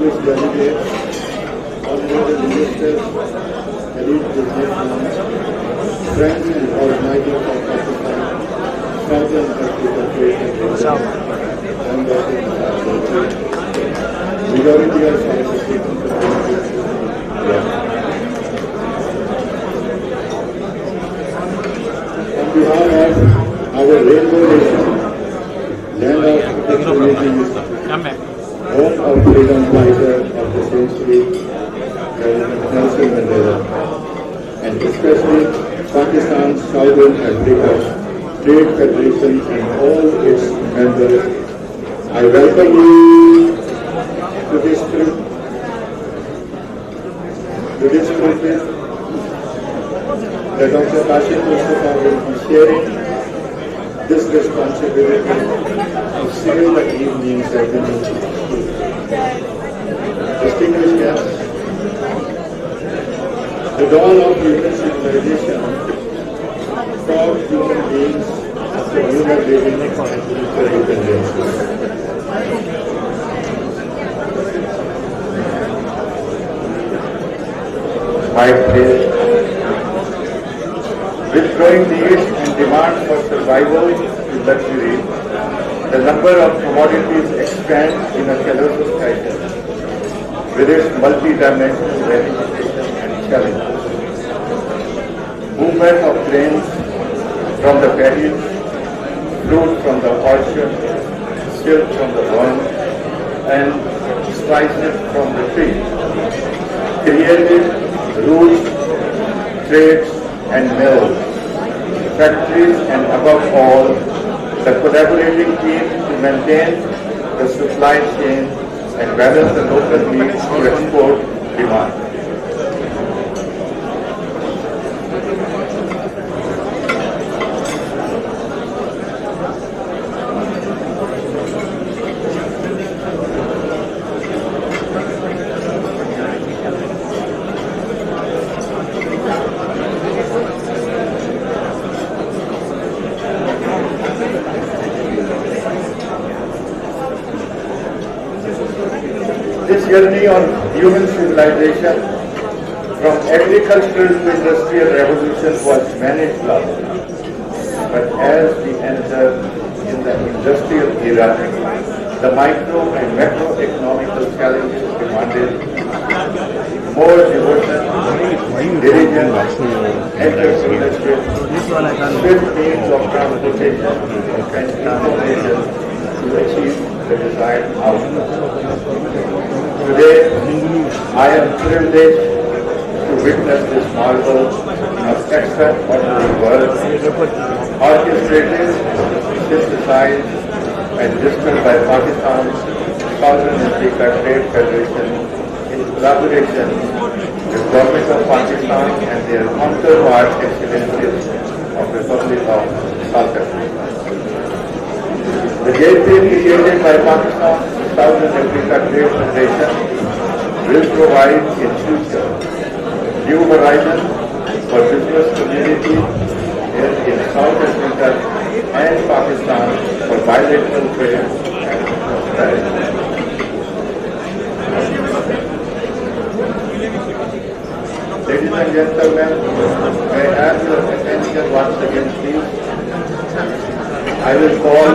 distinguished delegates, honorable ministers, elite businessmen, friends and organizers of Pakistan, Southern Africa Trade Federation, and majority of scientific on behalf of our rainbow nation, land of opportunities, home of freedom fighter of the century, President Nelson Mandela, and especially Pakistan, Southern Africa Trade Federation and all its members, I welcome you to this trip. That Dr. Kashif Mustafa will be sharing this responsibility of seal the evening ceremony. Distinguished guests, the dawn of human civilization saw human beings after human living and interdependence. My place, with growing needs and demand for survival in luxury, the number of commodities expands in a colossal cycle with its multi-dimensional ramifications and challenges. Movement of grains from the paddies, fruit from the orchard, silk from the worm, and spices from the tree created routes, trades, and mills, factories, and above all, the collaborating team to maintain the supply chain and balance the local needs to export demand. This journey on human civilization from agricultural to industrial revolution was managed last. But as we enter in the industrial era, the micro and macroeconomical challenges demanded more devotion, diligence, entrepreneurship, swift means of transportation, and information to achieve the desired outcome. Today, I am privileged to witness this marvel of extraordinary work, orchestrated, synthesized, and distilled by Pakistan's Southern Africa Trade Federation in collaboration with Government of Pakistan and their counterpart excellencies of Republic of South Africa. The gateway initiated by Pakistan Southern Africa Trade Federation will provide in future new horizons for business community in South Africa and Pakistan for bilateral trade and prosperity. Ladies and gentlemen, may I have your attention once again, please? I will call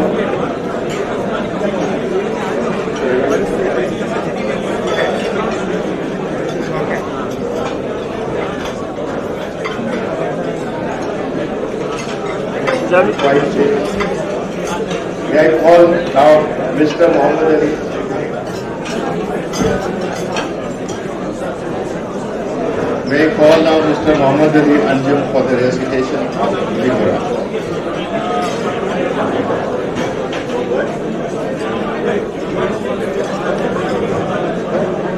May I call now Mr. Muhammad Ali? May I call now Mr. Muhammad Ali Anjum for the recitation of the Quran?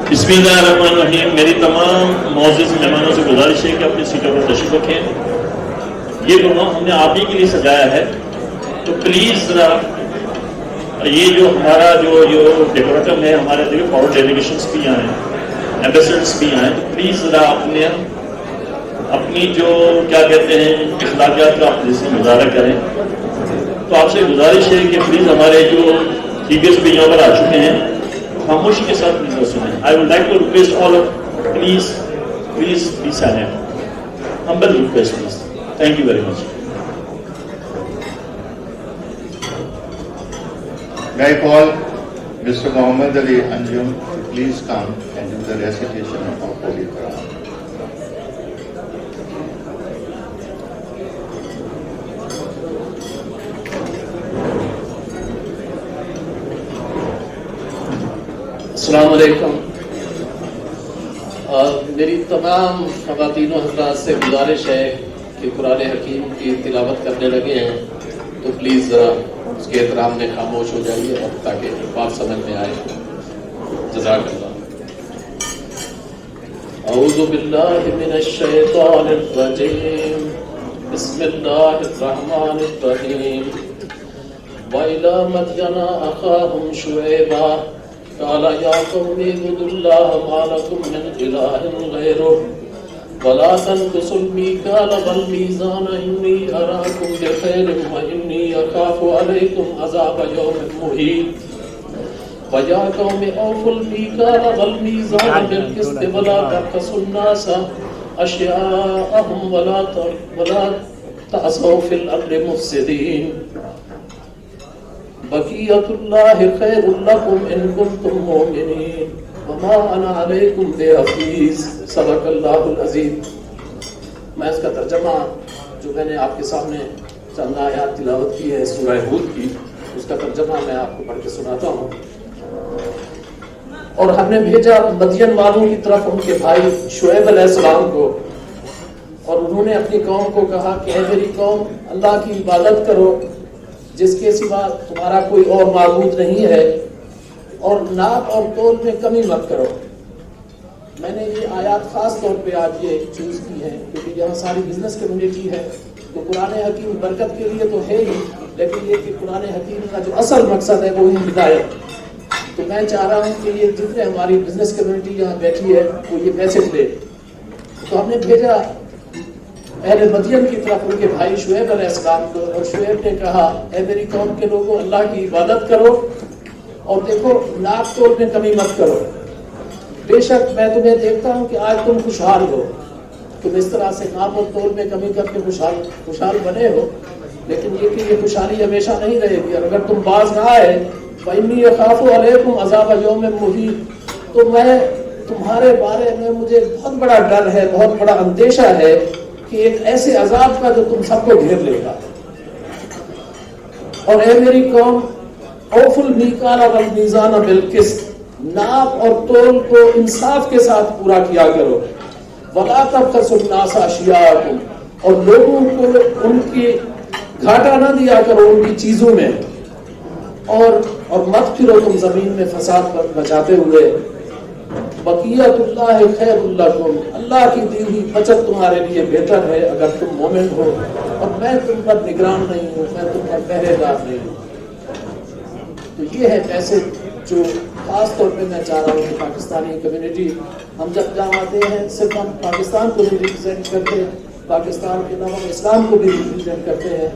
बिस्मिल्लाहिर्रहमानिर्रहीम। मेरी तमाम मौजूद मेहमानों से गुजारिश है कि अपनी सीटों पर तशरीफ रखें। ये प्रोग्राम हमने आप ही के लिए सजाया है, तो प्लीज जरा ये जो हमारा जो डेकोरेटम है, हमारे देखिए फॉरेन डेलीगेशंस भी आए हैं, एम्बेसडर्स भी आए, तो प्लीज जरा अपनी जो क्या कहते हैं इखलाकियात का आप जिससे मुजाहरा करें। तो आपसे गुजारिश है कि प्लीज हमारे जो टीचर्स भी यहाँ पर आ चुके हैं, خاموشی کے ساتھ مل کر سنیں. I would like to request all of please be silent. Humble request, please. Thank you very much. May I call Mr. Muhammad Ali Anjum to please come and do the recitation of Holy Quran. السلام علیکم. میری تمام خواتین و حضرات سے گزارش ہے کہ قرآن حکیم کی تلاوت کرنے لگے ہیں تو پلیز ذرا اس کے احترام میں خاموش ہو جائیے اور تاکہ بات سمجھ میں آئے. جزاک اللہ. اعوذ باللہ من الشیطان الرجیم. بسم اللہ الرحمن الرحیم. وَإِلَى مَدْيَنَ أَخَاهُمْ شُعَيْبًا قال يا قوم اعبدوا الله ما لكم من إله غيره ولا تنقصوا الميكال والميزان إني أراكم بخير وإني أخاف عليكم عذاب يوم محيط. ويا قوم أوفوا الميكال والميزان بالقسط ولا تبخسوا الناس أشياءهم ولا تعثوا في الأرض مفسدين. بقیت اللہ خیر لکم ان کنتم مؤمنین وما انا علیکم بحفیظ. صدق اللہ العظیم. میں اس کا ترجمہ جو میں نے آپ کے سامنے چند آیات تلاوت کی ہے سورہ ہود کی، اس کا ترجمہ میں آپ کو پڑھ کے سناتا ہوں. اور ہم نے بھیجا مدین والوں کی طرف ان کے بھائی شعیب علیہ السلام کو، اور انہوں نے اپنی قوم کو کہا کہ اے میری قوم، اللہ کی عبادت کرو جس کے سوا تمہارا کوئی اور معبود نہیں ہے، اور ناپ اور تول میں کمی مت کرو. میں نے یہ آیات خاص طور پہ آج یہ چوز کی ہے کیونکہ یہاں ساری بزنس کمیونٹی ہے، تو قرآن حکیم برکت کے لیے تو ہے ہی، لیکن یہ کہ قرآن حکیم کا جو اصل مقصد ہے وہ ہے ہدایت. تو میں چاہ رہا ہوں کہ یہ جتنے ہماری بزنس کمیونٹی یہاں بیٹھی ہے وہ یہ میسج دے. تو ہم نے بھیجا اہل مدین کی طرف ان کے بھائی شعیب علیہ السلام کو، اور شعیب نے کہا اے میری قوم کے لوگوں، اللہ کی عبادت کرو اور دیکھو ناپ تول میں کمی مت کرو. بے شک میں تمہیں دیکھتا ہوں کہ آج تم خوشحال ہو، تم اس طرح سے ناپ اور تول میں کمی کر کے خوشحال بنے ہو، لیکن یہ کہ یہ خوشحالی ہمیشہ نہیں رہے گی. اور اگر تم باز نہ آئے فَإِنِّي أَخَافُ عَلَيْكُمْ عَذَابَ يَوْمٍ مُحِيطٍ، تو میں تمہارے بارے میں مجھے بہت بڑا ڈر ہے، بہت بڑا اندیشہ ہے کہ ایک ایسے عذاب کا جو تم سب کو گھیر لے گا. اور اے میری قوم، اوفوا المیکال والمیزان بالقسط، ناپ اور تول کو انصاف کے ساتھ پورا کیا کرو. ولا تبخسوا الناس اشیاءهم، اور لوگوں کو ان کی گھاٹا نہ دیا کرو ان کی چیزوں میں، اور مت پھرو تم زمین میں فساد بچاتے ہوئے. بقیت اللہ خیر لکم، اللہ کی دی ہوئی بچت تمہارے لیے بہتر ہے اگر تم مومن ہو، اور میں تم پر نگران نہیں ہوں، میں تم پر پہرے دار نہیں ہوں. تو یہ ہے میسج جو خاص طور پہ میں چاہ رہا ہوں کہ پاکستانی کمیونٹی، ہم جب جہاں آتے ہیں صرف ہم پاکستان کو نہیں ریپرزینٹ کرتے، پاکستان کے علاوہ اسلام کو بھی ریپرزینٹ کرتے ہیں.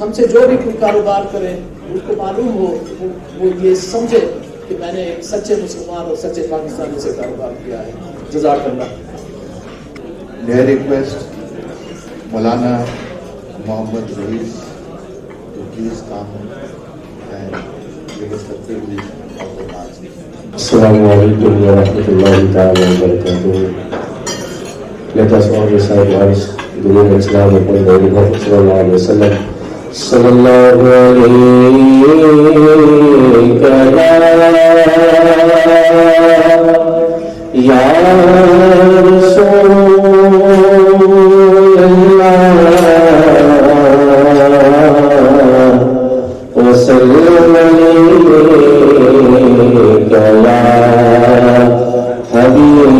ہم سے جو بھی کوئی کاروبار کریں اس کو معلوم ہو، وہ یہ سمجھے کہ میں نے ایک سچے مسلمان اور سچے پاکستانی سے کاروبار کیا ہے. جزاک اللہ. May I request Maulana Muhammad Ruiz to please come and give us the privilege of the Naz. Assalamu alaikum wa rahmatullahi ta'ala wa barakatuh. Let us all recite once the name of Islam upon the Holy Prophet sallallahu alaihi wasallam. Sallallahu alayka ya Rasulullah wa sallam alayka ya Habib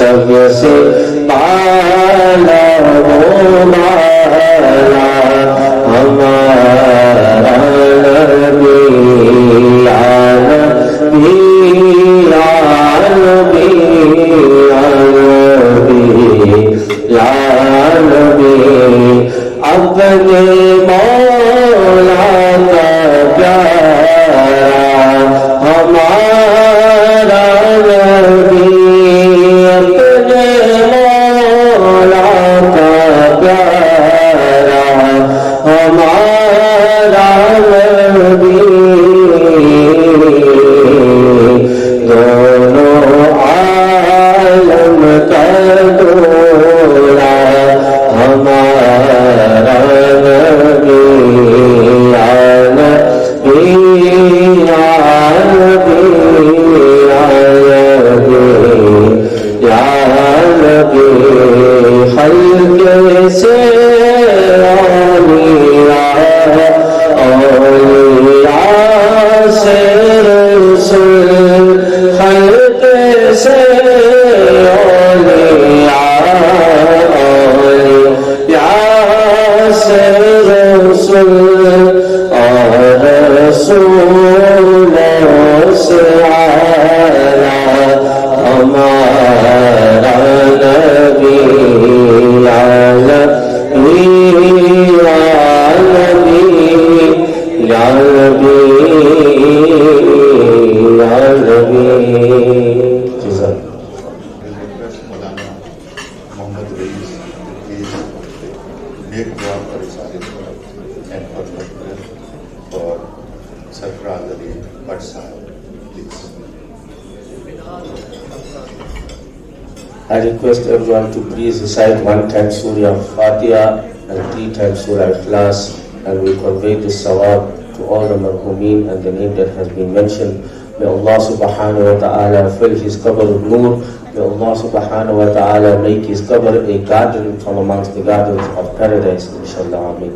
سب سے بالا وہ بالا ہمارا نبی یا نبی یا نبی یا نبی اپنے مولا کا پیارا ہمارا نبی اپنے مولا کا پیارا ہمارا نبی دونوں عالم کا دولا ہمارا نبی یا نبی یا نبی یا نبی خلق سے اولیاء سے رسول خلق سے I request everyone to please recite 1 time Surah Fatiha and 3 times Surah Ikhlas, and we convey this sawab to all the marhumin and the name that has been mentioned. May Allah subhanahu wa ta'ala fill his qabr with noor. May Allah subhanahu wa ta'ala make his qabr a garden from amongst the gardens of paradise, inshallah. Ameen.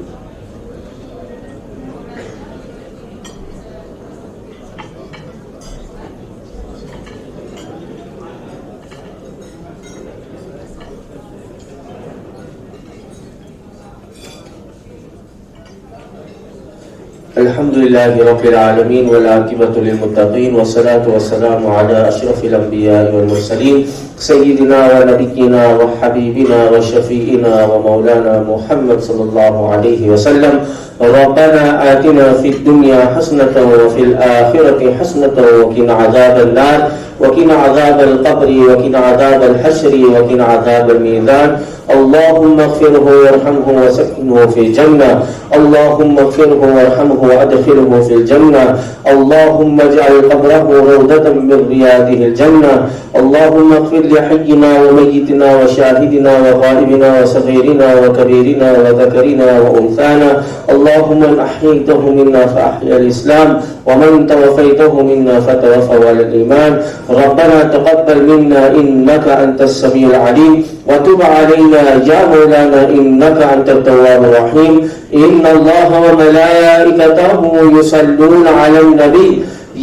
الحمد لله رب العالمين والعاقبة للمتقين والصلاة والسلام على أشرف الأنبياء والمرسلين سيدنا ونبينا وحبيبنا وشفيئنا ومولانا محمد صلى الله عليه وسلم. ربنا آتنا في الدنيا حسنة وفي الآخرة حسنة وقنا عذاب النار وقنا عذاب القبر وقنا عذاب الحشر وقنا عذاب الميزان. اللهم اغفره وارحمه وسكنه في الجنة. اللهم اغفره وارحمه وادخله في الجنة. اللهم اجعل قبره روضة من رياضه الجنة. اللهم اغفر لحينا وميتنا وشاهدنا وغائبنا وصغيرنا وكبيرنا وذكرنا وأنثانا. اللهم من أحييته منا فأحيا الإسلام ومن توفيته منا فتوفى على الإيمان. ربنا تقبل منا إنك أنت السميع العليم وتب علينا يا مولانا إنك أنت التواب الرحيم. إن الله وملائكته يصلون على النبي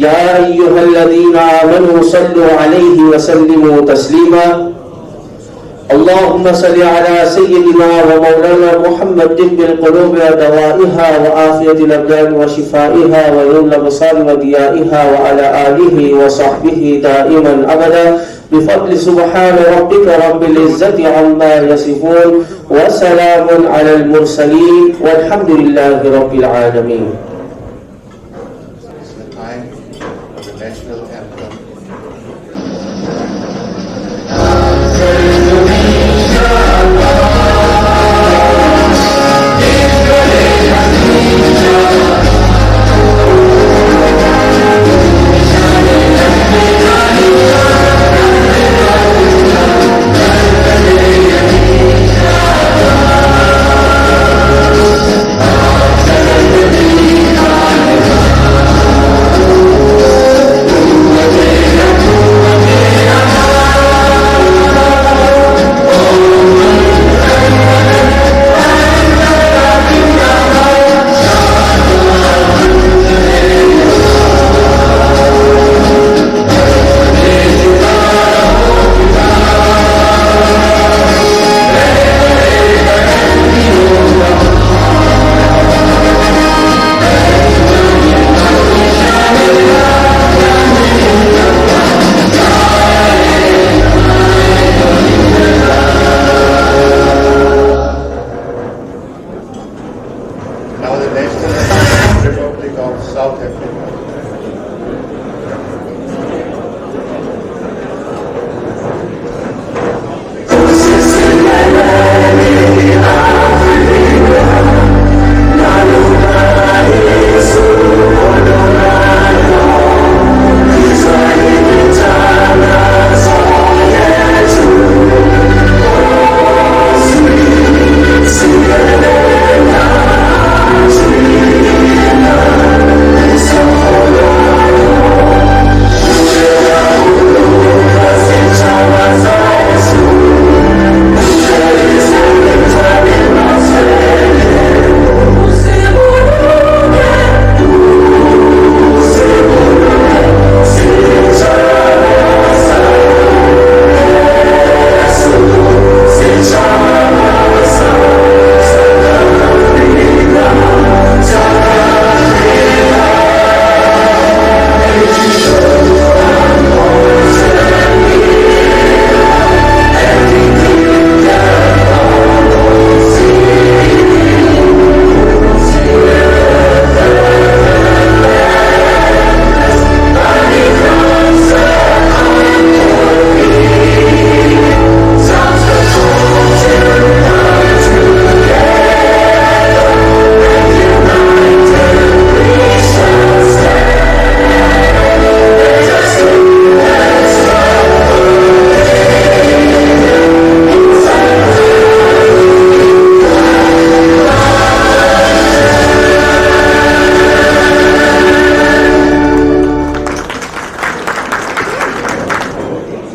يا أيها الذين آمنوا صلوا عليه وسلموا تسليما. اللهم صل على سيدنا ومولانا محمد طب القلوب ودوائها وعافية الأبدان وشفائها ونور الأبصار وضيائها وعلى آله وصحبه دائما أبدا بفضل سبحان ربك رب العزة عما يصفون وسلام على المرسلين والحمد لله رب العالمين.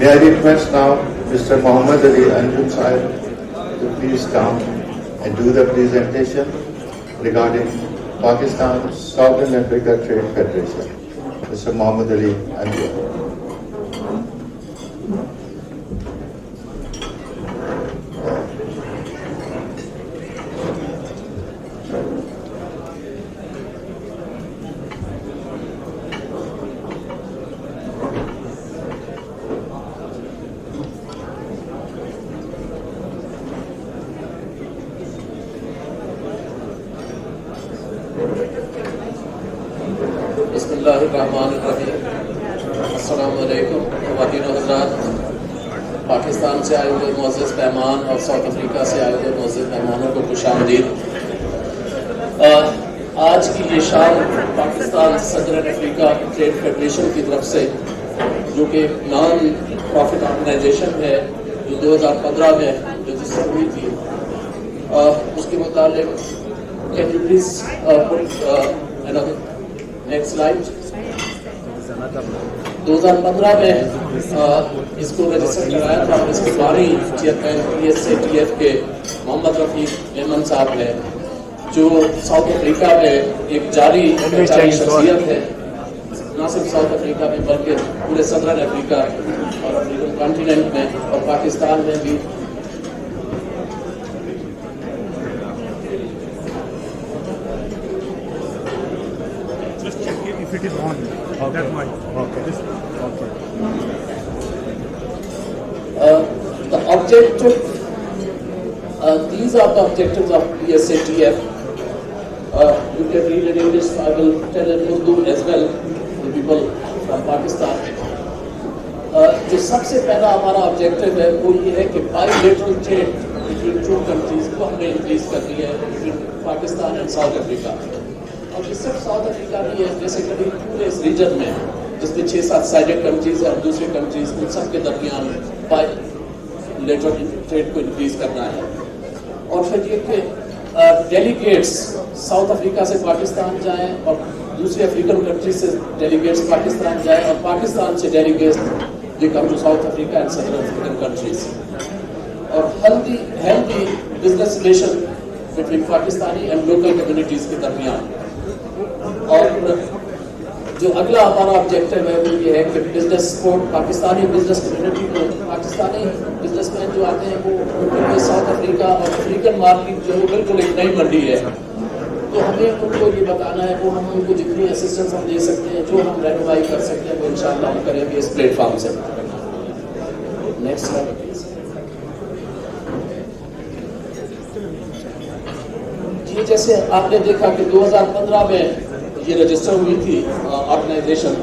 May I request now Mr. Muhammad Ali Anjum Sahib to please come and do the presentation regarding Pakistan Southern Africa Trade Federation. Mr. Muhammad Ali Anjum. अस्सलामुअलैकुम ख़वातीन और हज़रात, पाकिस्तान से आए हुए मुअज़्ज़ज़ मेहमान और साउथ अफ्रीका से आए हुए मुअज़्ज़ज़ मेहमानों को खुशामदीद। आज की ये शाम Pakistan southern Africa trade federation की तरफ से, जो कि नॉन प्रॉफिट ऑर्गेनाइजेशन है, जो 2015 में रजिस्टर हुई थी, उसके मुताबिक can you please next slide. 2015 में इसको रजिस्टर कराया था और इसके बारी चेयरमैन PSATF के मोहम्मद रफीक मेमन साहब हैं, जो साउथ अफ्रीका में एक जारी शख्सियत है, न सिर्फ साउथ अफ्रीका में बल्कि पूरे सदरन अफ्रीका और अफ्रीकन कॉन्टिनेंट में और पाकिस्तान में भी। It is on. Okay. Okay. Okay. The objective, these are the objectives of PSATF. You can read in English, I will tell in Urdu as well, the people from Pakistan. जो सबसे पहला हमारा objective है वो ये है कि bilateral trade between two countries को हमने इंक्रीज करनी है, between Pakistan and south Africa. और ये सिर्फ साउथ अफ्रीका नहीं है, जैसे कभी पूरे इस रीजन में जिसमें 6-7 साइडेड कंट्रीज और दूसरी कंट्रीज, उन सब के दरमियान बाइलेटरल ट्रेड को इंक्रीज करना है। और फिर ये कि डेलीगेट्स साउथ अफ्रीका से पाकिस्तान जाएं और दूसरी अफ्रीकन कंट्रीज से डेलीगेट्स पाकिस्तान जाएं और पाकिस्तान से delegates they come to South Africa and southern African countries. और healthy business relation between Pakistani and local communities के दरमियान। और जो अगला हमारा ऑब्जेक्टिव है वो ये है कि business support, Pakistani business community को, पाकिस्तानी बिजनेसमैन जो आते हैं वो उनके लिए साउथ अफ्रीका और अफ्रीकन मार्केट जो है बिल्कुल एक नई मंडी है, तो हमें उनको ये बताना है, वो हम उनको जितनी असिस्टेंस हम दे सकते हैं, जो हम रहनुमाई कर सकते हैं, वो इंशाअल्लाह हम करेंगे इस प्लेटफॉर्म से। Next slide please. ये जैसे आपने देखा कि 2015 में ये रजिस्टर हुई थी ऑर्गेनाइजेशन।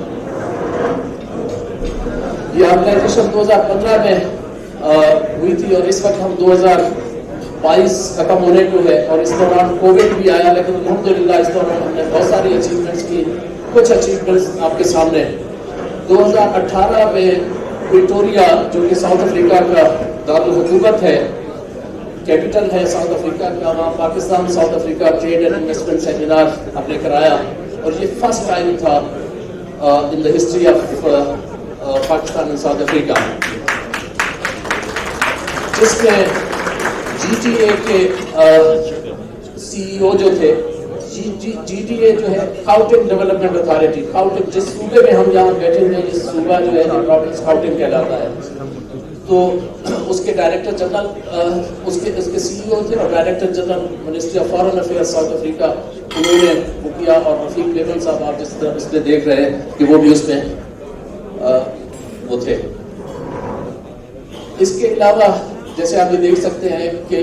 ये ऑर्गेनाइजेशन 2015 में हुई थी और इस वक्त हम 2022 खत्म होने को है और इस दौरान कोविड भी आया, लेकिन अल्हम्दुलिल्लाह इस दौरान हमने बहुत सारी अचीवमेंट्स की। कुछ अचीवमेंट्स आपके सामने 2018 में विक्टोरिया, जो कि साउथ अफ्रीका का दारुल हुकूमत है, कैपिटल है साउथ अफ्रीका का, वहाँ Pakistan south Africa trade and investment seminar हमने कराया और ये फर्स्ट टाइम था in the history of Pakistan and south Africa, जिसमें GTA के CEO जो थे, GTA जो है काउटिंग डेवलपमेंट अथॉरिटी, काउटिंग जिस सूबे में हम यहाँ बैठे हुए हैं, इस सूबा जो है प्रोविंस काउटिंग कहलाता है, तो उसके डायरेक्टर जनरल उसके CEO थे और director general ministry of foreign affairs south Africa, उन्होंने वो किया। और रफीक मेमन साहब आप जिस तरह इसमें देख रहे हैं कि वो भी उसमें वो थे। इसके अलावा जैसे आप ये देख सकते हैं कि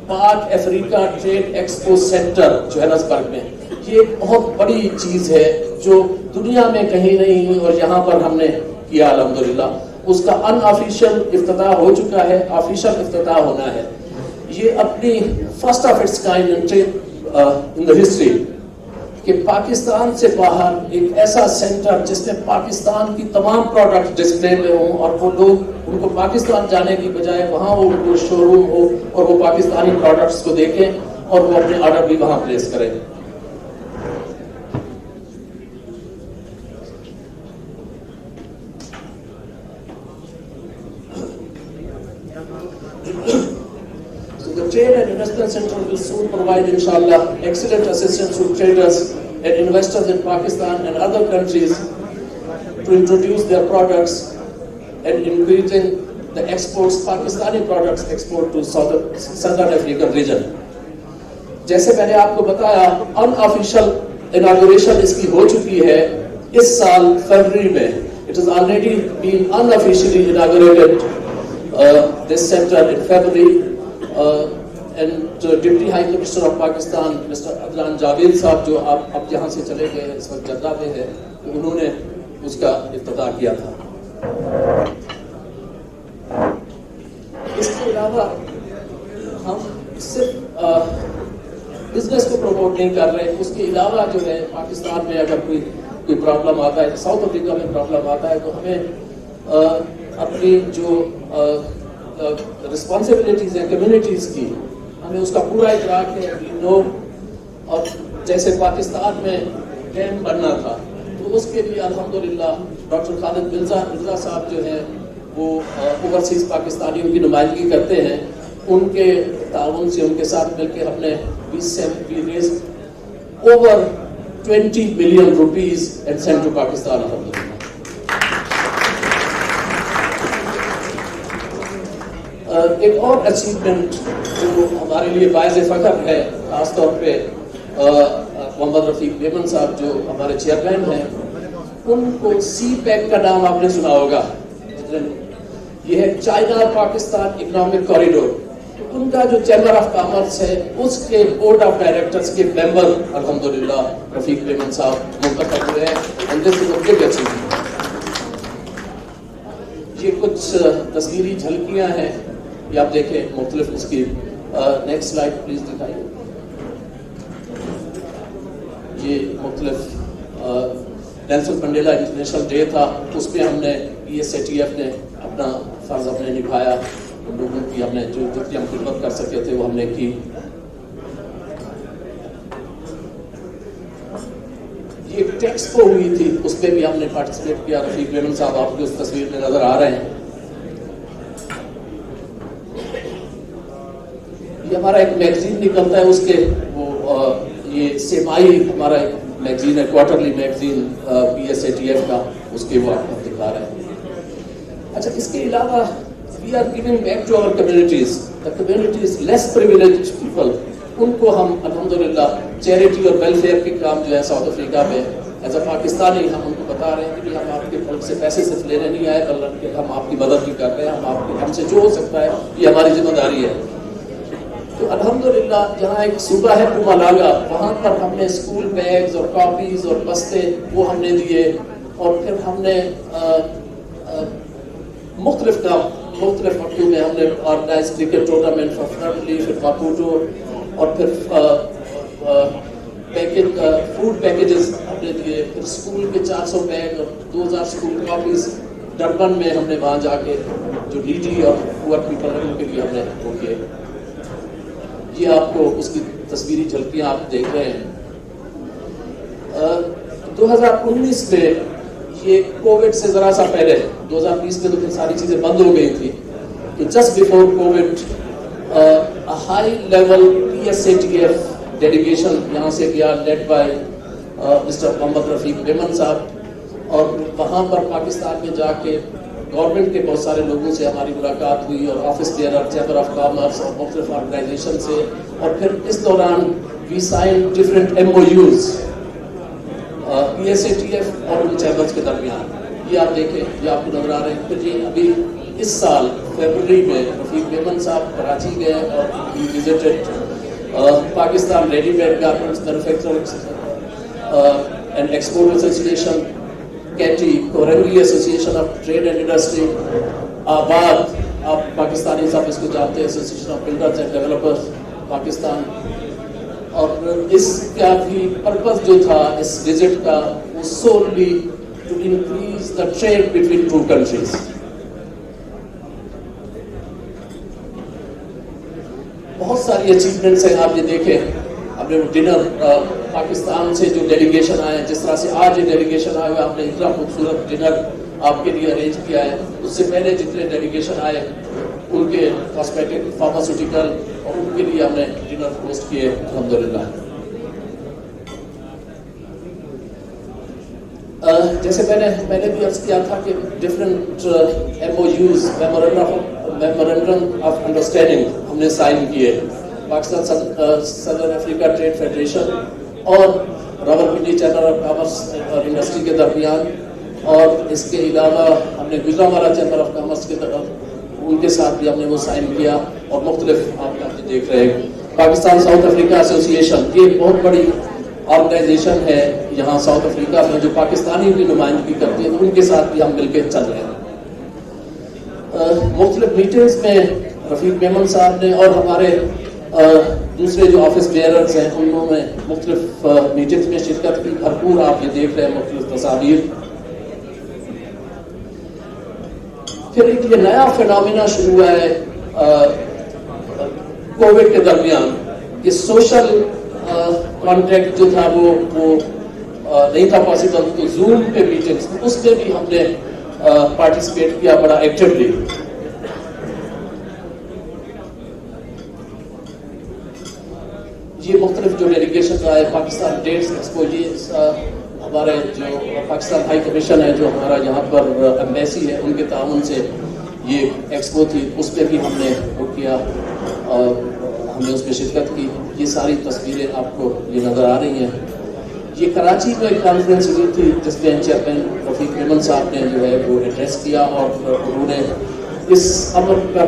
पाक Africa trade expo centre Johannesburg में, ये एक बहुत बड़ी चीज है जो दुनिया में कहीं नहीं, और यहाँ पर हमने किया अल्हम्दुलिल्लाह। उसका अनऑफिशियल इफ्तिताह हो चुका है, ऑफिशियल इफ्तिताह होना है। ये अपनी first of its kind in the history कि पाकिस्तान से बाहर एक ऐसा सेंटर जिसमें पाकिस्तान की तमाम प्रोडक्ट डिस्प्ले में हों और वो लोग उनको पाकिस्तान जाने की बजाय वहाँ वो उनको शोरूम हो और वो पाकिस्तानी प्रोडक्ट्स को देखें और वो अपने ऑर्डर भी वहाँ प्लेस करें। So the Trade and Investment Center will soon provide, inshallah, excellent assistance to traders and investors in Pakistan and other countries to introduce their products and increasing the exports, Pakistani products export to Southern African region. जैसे मैंने आपको बताया, unofficial inauguration इसकी हो चुकी है इस साल फरवरी में. It has already been unofficially inaugurated this center in February, and Deputy High Commissioner of Pakistan, Mr. Adnan Javed साहब, जो आप अब यहाँ से चले गए, इस वक्त जद्दा में है, उन्होंने उसका इफ्तिताह किया था. इसके अलावा हम सिर्फ बिजनेस को प्रमोट नहीं कर रहे, उसके अलावा जो है पाकिस्तान में अगर कोई प्रॉब्लम आता है, साउथ अफ्रीका में प्रॉब्लम आता है, तो हमें अपनी जो रिस्पॉन्सिबिलिटीज हैं कम्युनिटीज की, हमें उसका पूरा इदराक है. वी नो, और जैसे पाकिस्तान में डैम बनना था, तो उसके लिए अल्हम्दुलिल्लाह डॉक्टर खालिद मिर्जा साहब जो हैं वो ओवरसीज पाकिस्तानियों की नुमाइंदगी करते हैं. उनके ताउन से, उनके साथ मिलकर हमने 20 से raise over 20 billion rupees and send to Pakistan. एक और अचीवमेंट जो हमारे लिए बायज़ फ़ख्र है, खासतौर पे मोहम्मद रफीक मेमन साहब जो हमारे चेयरमैन हैं, उनको सी पैक का नाम आपने सुना होगा. ये है चाइना पाकिस्तान इकोनॉमिक कॉरिडोर. उनका जो चैम्बर ऑफ कॉमर्स है, उसके बोर्ड ऑफ डायरेक्टर्स के मेंबर अल्हम्दुलिल्लाह रफीक मेमन साहब मुंतखब हुए हैं. And this is a big achievement. ये कुछ तस्वीरी झलकियां हैं, ये आप देखें मुख्तलिफ. इसकी नेक्स्ट स्लाइड प्लीज दिखाइए. ये मुख्तलिफ नेल्सन मंडेला इंटरनेशनल डे था, उसमें हमने PSATF ने अपना फर्ज हमने निभाया. उन लोगों की हमने जो जितनी हम खिदमत कर सके थे वो हमने की. ये टेक्सपो हुई थी, उसमें भी हमने पार्टिसिपेट किया. रफीक मेमन साहब आपको इस तस्वीर में नजर आ रहे हैं. ये हमारा एक मैगजीन निकलता है, उसके वो ये सेमाई हमारा एक मैगजीन है, क्वार्टरली मैगजीन PSATF का, उसके वो आपको दिखा रहे हैं. अच्छा, इसके अलावा we are giving back to our communities, the communities less privileged people. उनको हम अल्हम्दुलिल्लाह चैरिटी और वेलफेयर के काम जो है साउथ अफ्रीका में एज अ पाकिस्तानी हम उनको बता रहे हैं कि हम आपके मुल्क से पैसे सिर्फ लेने नहीं आए, बल्कि हम आपकी मदद भी कर रहे हैं. हमसे जो हो सकता है ये हमारी जिम्मेदारी है. तो अल्हम्दुलिल्लाह जहाँ एक सूबा है पुमालागा, वहाँ पर हमने स्कूल बैग्स और कॉपीज और बस्ते वो हमने दिए. और फिर हमने मुख्तलिफ वक्तों में हमने organize cricket tournament for friendly, फिर मापूटो, और फिर फूड पैकेजेस हमने दिए. फिर स्कूल के 400 बैग और 2000 स्कूल कॉपीज डरबन में हमने वहाँ जाके जो नीडी और पुअर पीपल है उनके लिए हमने वो किए. ये आपको उसकी तस्वीरी झलकियाँ आप देख रहे हैं. 2019 में, ये कोविड से जरा सा पहले, 2020 में तो फिर सारी चीजें बंद हो गई थी, तो just before Covid high level PSATF delegation यहाँ से गया, led by mister Mohammad Rafiq Memon साहब. और वहाँ पर पाकिस्तान में जाके गवर्नमेंट के बहुत सारे लोगों से हमारी मुलाकात हुई, और office bearer, chamber of commerce और मुख्तलिफ ऑर्गेनाइजेशन से. और फिर इस दौरान we sign different MOUs PSATF और उन चैम्बर्स के दरमियान. ये आप देखें, ये आपको नजर आ रहे हैं. फिर ये अभी इस साल फरवरी में रफीक मेमन साहब कराची गए और he visited Pakistan readymade garments manufacturers and export association, KATI, Korangi association of trade and industry, ABAD, आप पाकिस्तानी सब इसको जानते हैं, association of builders and developers Pakistan. और इसका भी पर्पस जो था इस विजिट का, वो solely to increase the trade between two countries. बहुत सारी अचीवमेंट्स हैं, आप ये देखें. हमने वो डिनर पाकिस्तान से जो डेलीगेशन आए, जिस तरह से आज ये डेलीगेशन आया हुआ, हमने इतना खूबसूरत डिनर आपके लिए अरेंज किया है। उससे पहले जितने डेलीगेशन आए उनके कॉस्मेटिक, फार्मास्यूटिकल और उनके लिए हमने डिनर होस्ट किए अल्हम्दुलिल्लाह। जैसे मैंने भी अर्ज किया था कि different MOUs, memorandum of understanding हमने साइन किए Pakistan southern Africa trade federation और रावलपिंडी चैम्बर ऑफ कॉमर्स और इंडस्ट्री के दरमियान, और इसके अलावा हमने गुजरांवाला चैम्बर ऑफ कॉमर्स के उनके साथ भी हमने वो साइन किया। और मुख्तलिफ आप यहाँ पे देख रहे हैं पाकिस्तान साउथ अफ्रीका एसोसिएशन, ये बहुत बड़ी ऑर्गेनाइजेशन है यहाँ साउथ अफ्रीका में जो पाकिस्तानी की नुमाइंदगी करती है, उनके साथ भी हम मिलकर चल रहे हैं। मुख्तलिफ मीटिंग्स में रफीक मेमन साहब ने और हमारे दूसरे जो ऑफिस बेयरर्स हैं उन्होंने मुख्तलिफ मीटिंग्स में शिरकत की। भरपूर आप ये देख रहे हैं मुख्तलिफ तस्वीर। फिर एक ये नया फिनोमिना शुरू हुआ है कोविड के दरमियान, कि सोशल कॉन्टेक्ट जो था वो नहीं था पॉसिबल, तो जूम पे मीटिंग्स, उसमें भी हमने पार्टिसिपेट किया बड़ा एक्टिवली। ये मुख्तलिफ जो डेलीगेशन आए पाकिस्तान डेट्स एक्सपो, ये हमारे जो पाकिस्तान हाई कमीशन है जो हमारा यहाँ पर एम्बेसी है उनके ताउन से ये एक्सपो थी, उस पर भी हमने वो किया, हमने उसमें शिरकत की। ये सारी तस्वीरें आपको ये नज़र आ रही हैं। ये कराची में एक कॉन्फ्रेंस हुई थी जिसमें चेयरमैन रफीक मेमन साहब ने जो है वो एड्रेस किया और उन्होंने इस अमर पर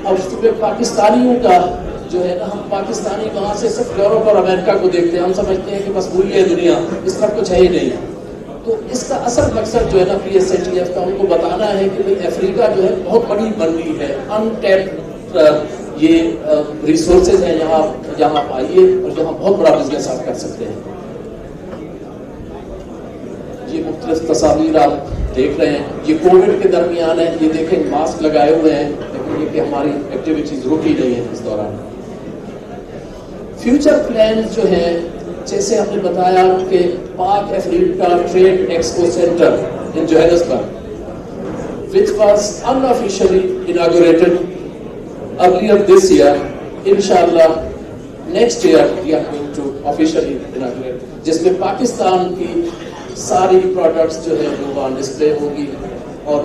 अब पाकिस्तानियों का जो है ना, हम पाकिस्तानी वहाँ से सिर्फ यूरोप और अमेरिका को देखते हैं, हम समझते हैं कि बस वही है दुनिया, इसका कुछ है ही नहीं। तो इसका असल मकसद जो है ना PSATF का, उनको बताना है कि भाई अफ्रीका जो है बहुत बड़ी मंडी है, अनटैप्ड ये रिसोर्सेज हैं, यहाँ आप आइए और यहाँ बहुत बड़ा बिजनेस आप कर सकते हैं। ये मुख्तलिफ तस्वीर आप देख रहे हैं, ये कोविड के दरमियान है, ये देखें मास्क लगाए हुए हैं, लेकिन ये कि हमारी एक्टिविटीज रुकी नहीं है इस दौरान। फ्यूचर प्लान जो है, जैसे हमने बताया कि पाक Africa trade expo centre in Johannesburg, which was unofficially inaugurated earlier this year, inshallah next year we are going to officially inaugurate, जिसमें पाकिस्तान की सारी प्रोडक्ट्स जो है वो वहाँ डिस्प्ले होगी। और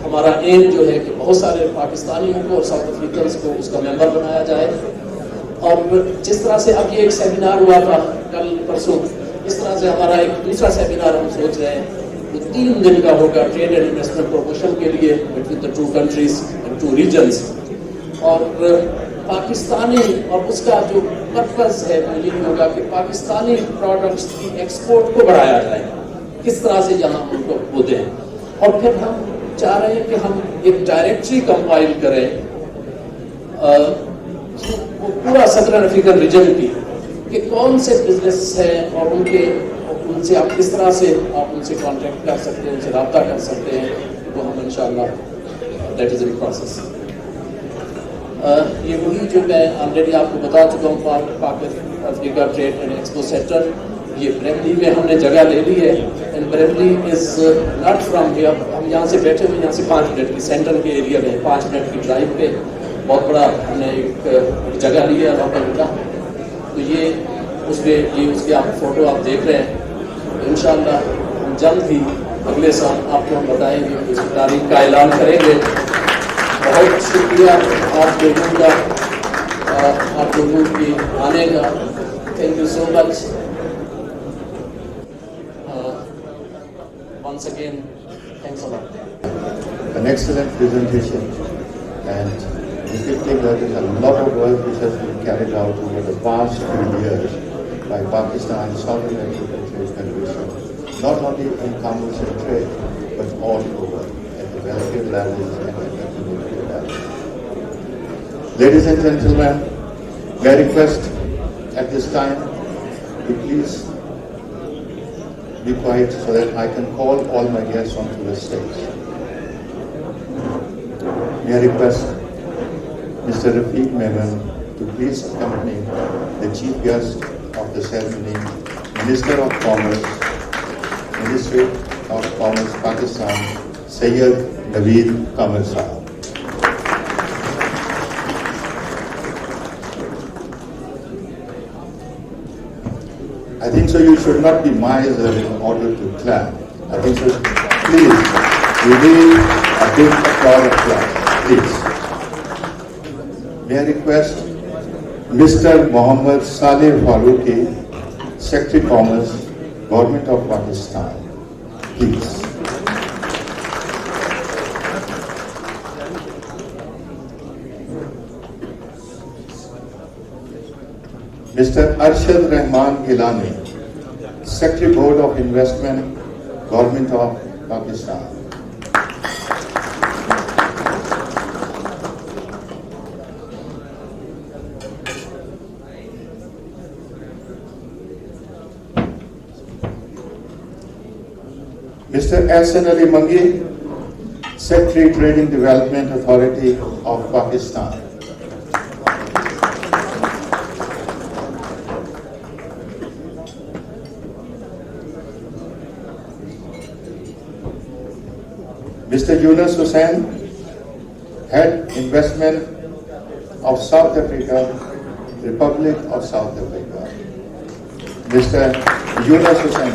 हमारा एम जो है कि बहुत सारे पाकिस्तानियों को और साउथ अफ्रीकन्स को उसका मेंबर बनाया जाए। और जिस तरह से अब ये एक सेमिनार हुआ था कल परसों, इस तरह से हमारा एक दूसरा सेमिनार हम सोच रहे हैं वो 3 दिन का होगा ट्रेड एंड इन्वेस्टमेंट प्रमोशन के लिए between the 2 countries and 2 regions. और पाकिस्तानी और उसका जो पर्पस है वो ये होगा कि पाकिस्तानी प्रोडक्ट्स की एक्सपोर्ट को बढ़ाया जाए, किस तरह से यहाँ उनको वो दें। और फिर हम चाह रहे हैं कि हम एक डायरेक्टरी कंपाइल करें वो पूरा सदर्न अफ्रीकन रीजन की, कि कौन से बिजनेस हैं और उनसे आप किस तरह से आप उनसे कांटेक्ट कर सकते हैं, उनसे रब्ता कर सकते हैं, वो हम इंशाल्लाह दैट इज इन प्रोसेस। ये वही जो मैं ऑलरेडी आपको बता चुका हूँ Pak Africa trade and expo centre, ये ब्रेमली में हमने जगह ले ली है। And Bramley is not from here, हम यहाँ से बैठे हुए यहाँ से 5 मिनट की सेंटर के एरिया में 5 मिनट की ड्राइव पे बहुत बड़ा हमने एक जगह ली है वहाँ का। तो ये उसके आप फोटो आप देख रहे हैं। इंशाल्लाह हम जल्द ही अगले साल आपको हम बताएंगे, इस तारीख का ऐलान करेंगे। बहुत शुक्रिया आप लोगों की आने का। Thank you so much. Once again, thanks a lot. An excellent presentation, and depicting that there is a lot of work which has been carried out over the past few years by Pakistan Southern African Trade Federation, not only in commerce and trade, but all over at the welfare levels and at the community level. Ladies and gentlemen, may I request at this time to please be quiet so that I can call all my guests onto the stage. May I request Mr. Rafeeq Memon to please accompany the chief guest of the ceremony, Minister of Commerce, Ministry of Commerce, Pakistan, Sayyid Naveed Kamar Sahab. I think so you should not be miser in order to clap. I think so, please, we need a big applause of clap, please. May I request Mr. Mohammad Saleh Faruqi, Secretary Commerce, Government of Pakistan, please. Mr. Arshad Rahman Gilani, Secretary Board of Investment, Government of Pakistan. Mr. Ahsan Ali Mangi, Secretary Trading Development Authority of Pakistan. Mr. Yunus Hussain, Head Investment of South Africa, Republic of South Africa. Mr. Yunus Hussain.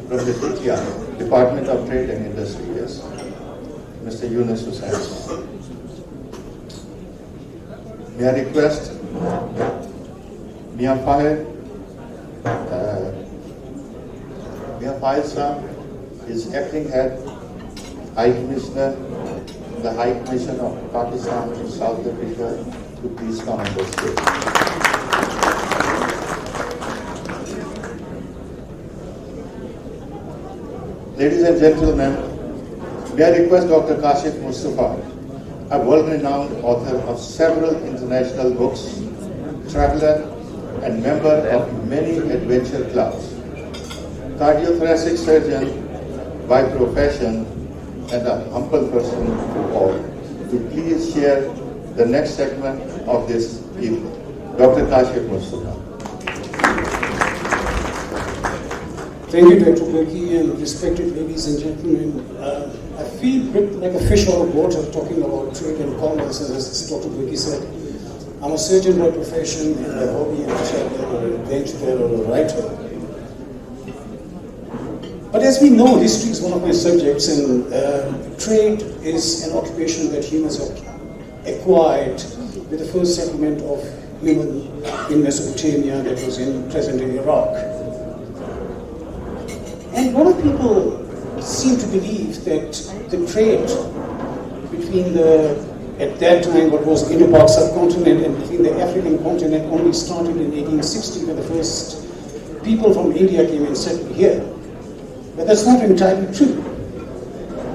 From the DTI, Department of Trade and Industry, yes. Mr. Yunus Hussain. May I request Mia Fahid Sahab is acting head High Commissioner, the High Commission of Pakistan in South Africa, to please come on the stage. Ladies and gentlemen, may I request Dr. Kashif Mustafa, a world-renowned author of several international books, traveler, and member of many adventure clubs, cardiothoracic surgeon by profession, and a humble person to all, to please share the next segment of this evening. Dr. Kashif Mustafa. Thank you, Dr. Burki, and respected ladies and gentlemen. I feel a bit like a fish out of water talking about trade and commerce, as Dr. Burki said. I'm a surgeon by profession and by hobby, and a traveler, or an adventurer, or a writer. But as we know, history is one of my subjects, and trade is an occupation that humans have acquired with the first settlement of human in Mesopotamia that was in present-day Iraq. And a lot of people seem to believe that the trade between at that time, what was Indo-Pak subcontinent and between the African continent only started in 1860 when the first people from India came and settled here. But that's not entirely true.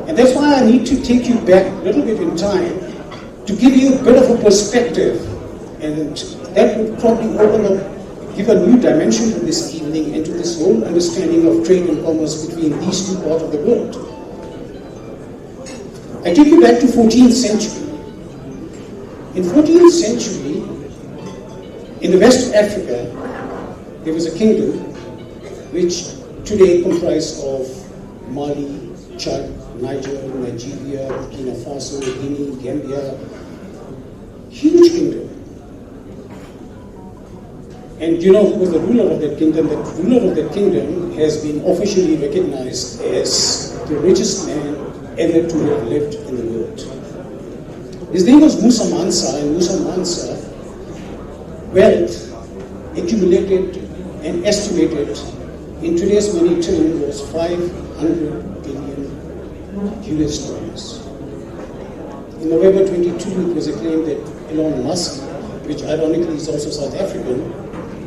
And that's why I need to take you back a little bit in time to give you a bit of a perspective, and that would probably give a new dimension to this evening and to this whole understanding of trade and commerce between these two parts of the world. I take you back to 14th century. In 14th century, in the West Africa, there was a kingdom which today comprised of Mali, Chad, Niger, Nigeria, Burkina Faso, Guinea, Gambia. Huge kingdom. And you know who was the ruler of that kingdom? The ruler of that kingdom has been officially recognized as the richest man ever to have lived in the world. His name was Musa Mansa, and Musa Mansa wealth accumulated and estimated in today's money term was $500 billion US dollars. In November 22, it was acclaimed that Elon Musk, which ironically is also South African,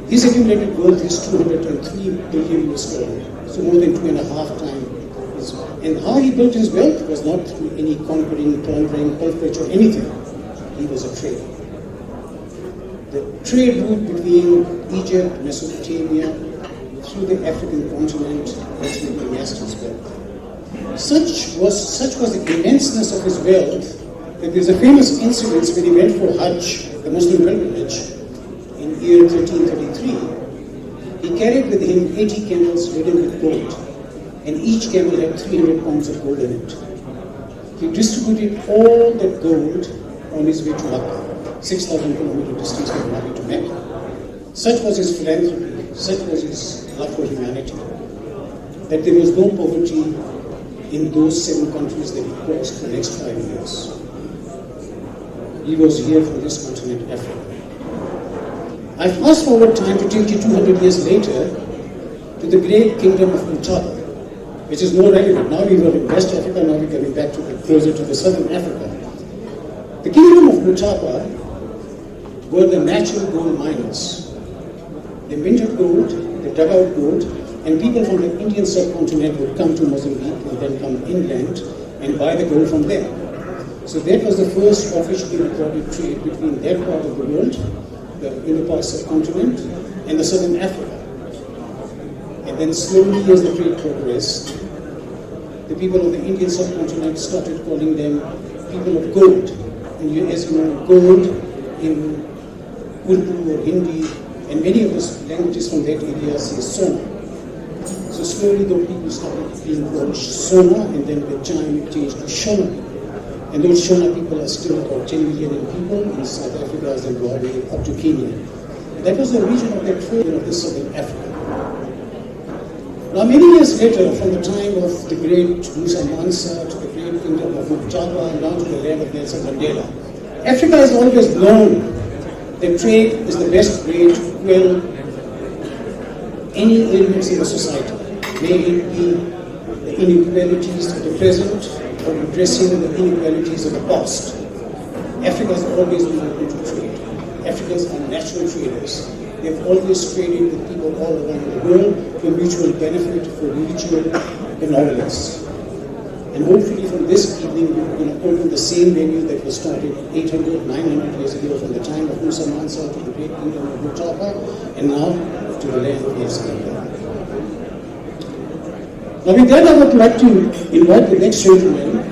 his accumulated wealth is $203 billion US dollars, so more than 2.5 times his wealth. And how he built his wealth was not through any conquering, plundering, pilferage, or anything. He was a trader. The trade route between Egypt, Mesopotamia, through the African continent, ultimately amassed his wealth. Such was the immenseness of his wealth that there's a famous incident when he went for Hajj the Muslim pilgrimage in year 1333, he carried with him 80 camels laden with gold, and each camel had 300 pounds of gold in it. He distributed all that gold on his way to Makkah, 6,000 kilometer distance from Makkah to Mecca. Such was his philanthropy, such was his love for humanity, that there was no poverty in those 7 countries that he crossed for the next 5 years. He was here from this continent, Africa. I fast forward time to take you 200 years later to the great kingdom of Mutaba, which is more relevant. Now we were in West Africa, now we're coming back to closer to the Southern Africa. The kingdom of Mutaba were the natural gold miners. They minted gold, they dug out gold, and people from the Indian subcontinent would come to Mozambique and then come inland and buy the gold from there. So that was the first officially recorded trade between that part of the world, the Indo-Pak subcontinent, and the Southern Africa. And then slowly as the trade progressed, the people of the Indian subcontinent started calling them people of gold. And as you know, gold in Urdu or Hindi and many of the languages from that area say sona. So slowly the people started being called Sona, and then with time it changed to Shona people. And those Shona people are still about 10 million people in South Africa, Zimbabwe, up to Kenya. And that was the region of that trade of the Southern Africa. Now many years later, from the time of the great Musa Mansa to the great kingdom of Mutaba and down to the land of Nelson Mandela, Africa has always known that trade is the best way to quell any ailments in the society, may it be the inequalities of the present or addressing the inequalities of the past. Africa has always been open to trade. Africans are natural traders. They've always traded with people all around the world for mutual benefit, for mutual benevolence. And hopefully from this evening we're going to open the same venue that was started 800, 900 years ago from the time of Musa Mansa to the great kingdom of Mutaba, and now to the land of Nelson. Now with that I would like to invite the next gentleman,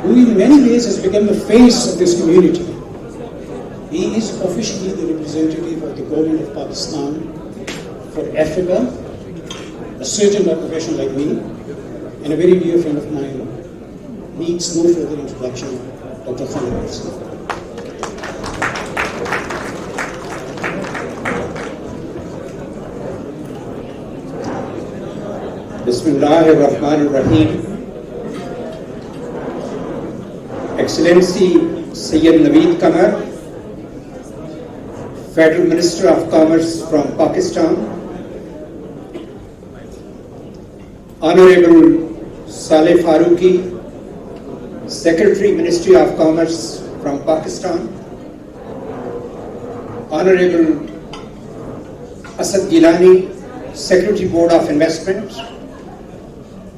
who in many ways has become the face of this community. He is officially the representative of the government of Pakistan for Africa, a surgeon by profession like me, and a very dear friend of mine. Needs no further introduction, Dr. Khalid. Bismillahirrahmanirrahim. Excellency Sayyid Naveed Qamar, Federal Minister of Commerce from Pakistan, Honorable Saleh Faruqi, Secretary Ministry of Commerce from Pakistan, Honorable Asad Gilani, Secretary Board of Investment,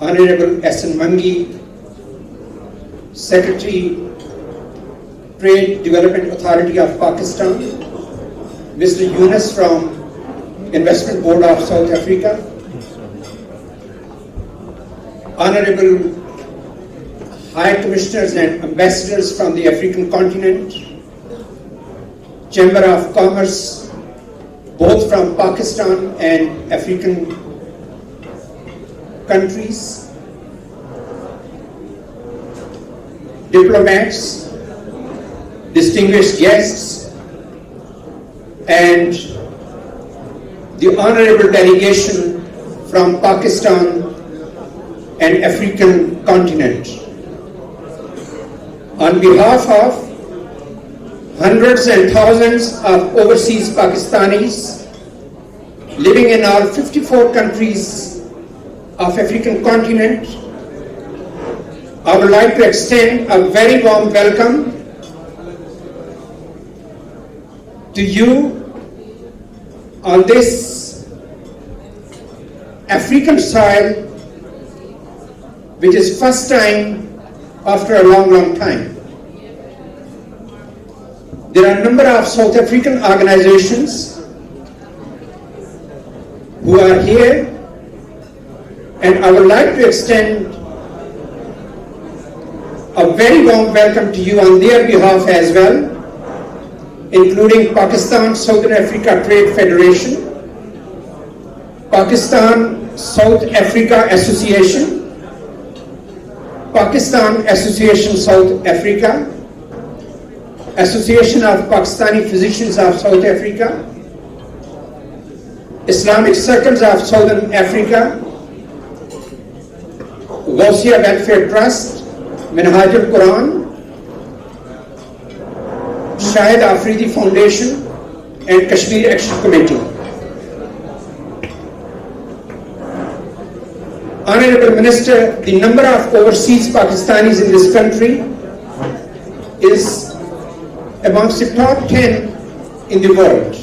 Honorable S.N. Mangi, Secretary Trade Development Authority of Pakistan, Mr. Yunus from Investment Board of South Africa, Honorable High Commissioners and Ambassadors from the African continent, Chamber of Commerce, both from Pakistan and African countries, diplomats, distinguished guests, and the honorable delegation from Pakistan and African continent. On behalf of hundreds and thousands of overseas Pakistanis living in all 54 countries of African continent, I would like to extend a very warm welcome to you on this African soil, which is first time after a long time. There are a number of South African organizations who are here, and I would like to extend a very warm welcome to you on their behalf as well. including Pakistan Southern Africa Trade Federation, Pakistan South Africa Association, Pakistan Association South Africa, Association of Pakistani Physicians of South Africa, Islamic Circles of Southern Africa, Gausiya Welfare Trust, Minhaj al-Quran, Shahid Afridi Foundation, and Kashmir Action Committee. Honorable Minister, the number of overseas Pakistanis in this country is amongst the top 10 in the world.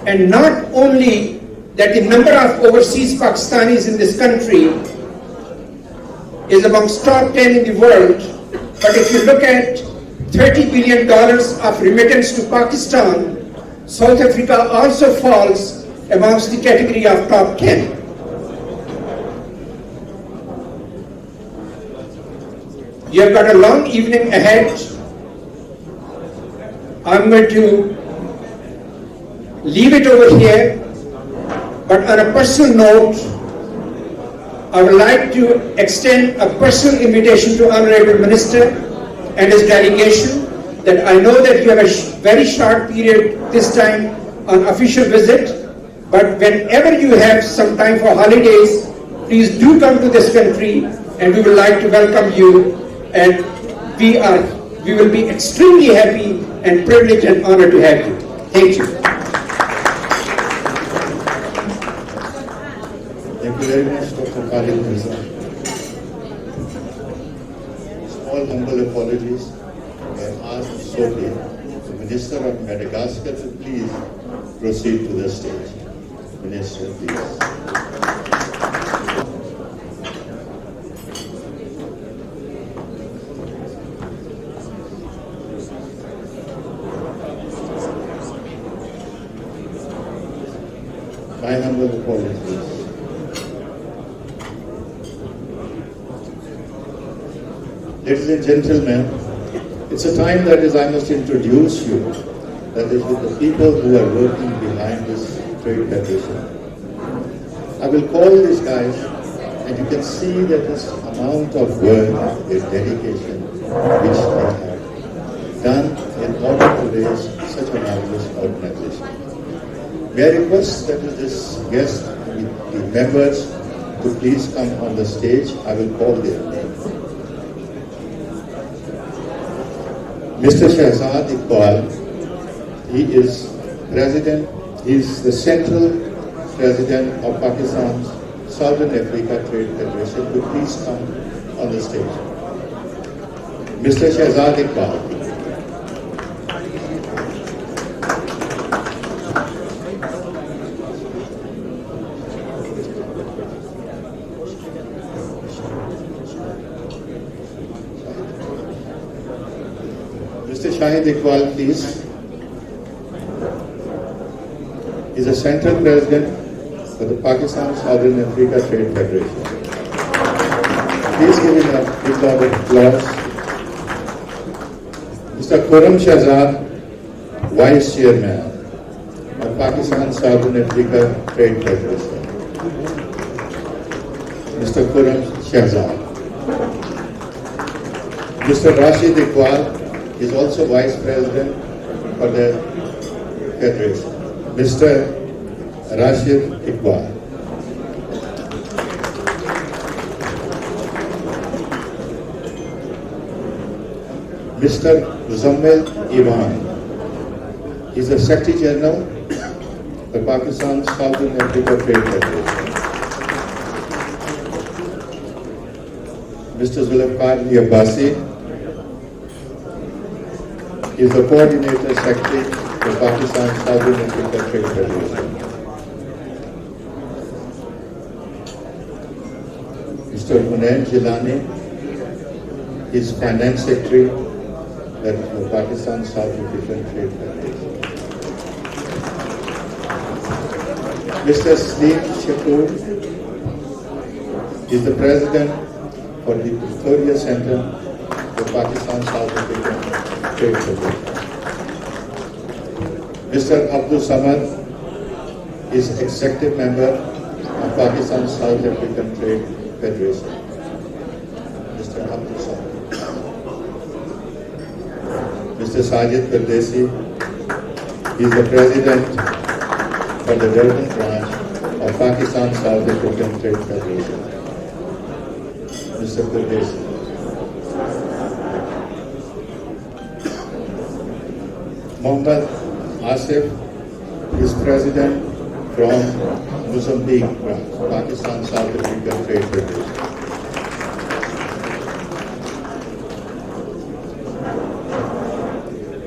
And not only that the number of overseas Pakistanis in this country is amongst top 10 in the world, but if you look at $30 billion of remittance to Pakistan, South Africa also falls amongst the category of top 10. You have got a long evening ahead. I'm going to leave it over here, but on a personal note, I would like to extend a personal invitation to Honorable Minister and his delegation that I know that you have a very short period this time on official visit, but whenever you have some time for holidays, please do come to this country and we would like to welcome you, and we will be extremely happy and privileged and honored to have you. Thank you. Thank you very much, Dr. Khalid Mirza. Small humble apologies. I ask Sophie, the Minister of Madagascar, to please proceed to the stage. Minister, please. My humble apologies. Ladies and gentlemen, it's a time that is, I must introduce you, that is with the people who are working behind this trade federation. I will call these guys, and you can see that this amount of work, their dedication, which they have done in order to raise such a marvelous organization. May I request that this guest, the members, to please come on the stage. I will call their name. Mr. Shahzad Iqbal, he is president, he is the central president of Pakistan's Southern Africa Trade Federation. Could please come on the stage. Mr. Shahzad Iqbal. Mr. Shahid Iqbal, please. Is the Central President for the Pakistan Southern Africa Trade Federation. Please give him a big round of applause. Mr. Khurram Shahzad, Vice Chairman of Pakistan Southern Africa Trade Federation. Mr. Khurram Shahzad. Mr. Rashid Iqbal is also Vice President for the Federation. Mr. Rashid Iqbal. Mr. Muzammil Iwan is the Secretary General for Pakistan Southern Africa Trade Federation. Mr. Zulfikar Abbasi is the Coordinator Secretary for Pakistan Southern Africa Trade Federation. Mr. Hunain Jilani is Finance Secretary for Pakistan South African Trade Federation. Mr. Slim Shakur is the President for the Victoria Center for Pakistan South African Trade Federation. Mr. Abdul Samad is Executive Member of Pakistan South African Trade Federation. Mr. Abdul Samad. Mr. Sajid Pardesi is the President for the Durban branch of Pakistan South African Trade Federation. Mr. Pardesi. Mohammad Asif is President from Mozambique branch, Pakistan South African Trade Federation.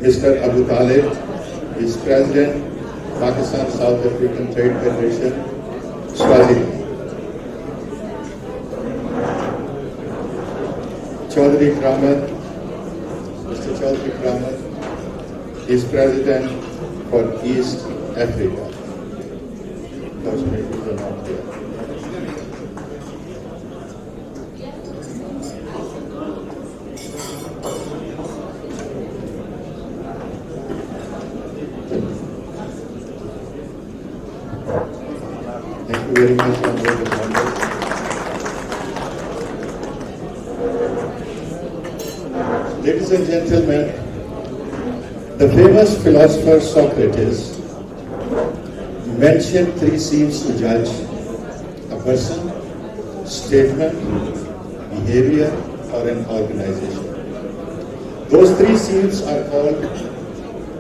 Mr. Abu Talib is President, Pakistan South African Trade Federation, Swaziland. Chaudhry Kramat, Mr. Chaudhry Kramat is President for East Africa. Those people are not there. Thank you very much, honorable members. Ladies and gentlemen, the famous philosopher Socrates mentioned three scenes to judge a person, statement, behavior, or an organization. Those three scenes are called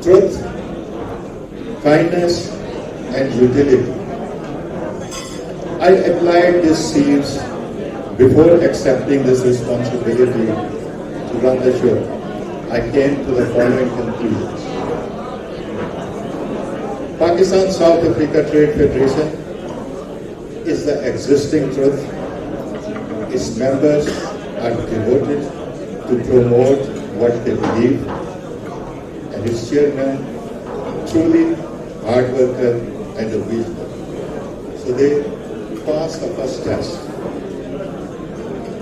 truth, kindness, and utility. I applied these scenes before accepting this responsibility to run the show. I came to the following conclusions. Pakistan South Africa Trade Federation is the existing truth. Its members are devoted to promote what they believe, and its chairman truly hard worker and a visionary. So they pass the first test.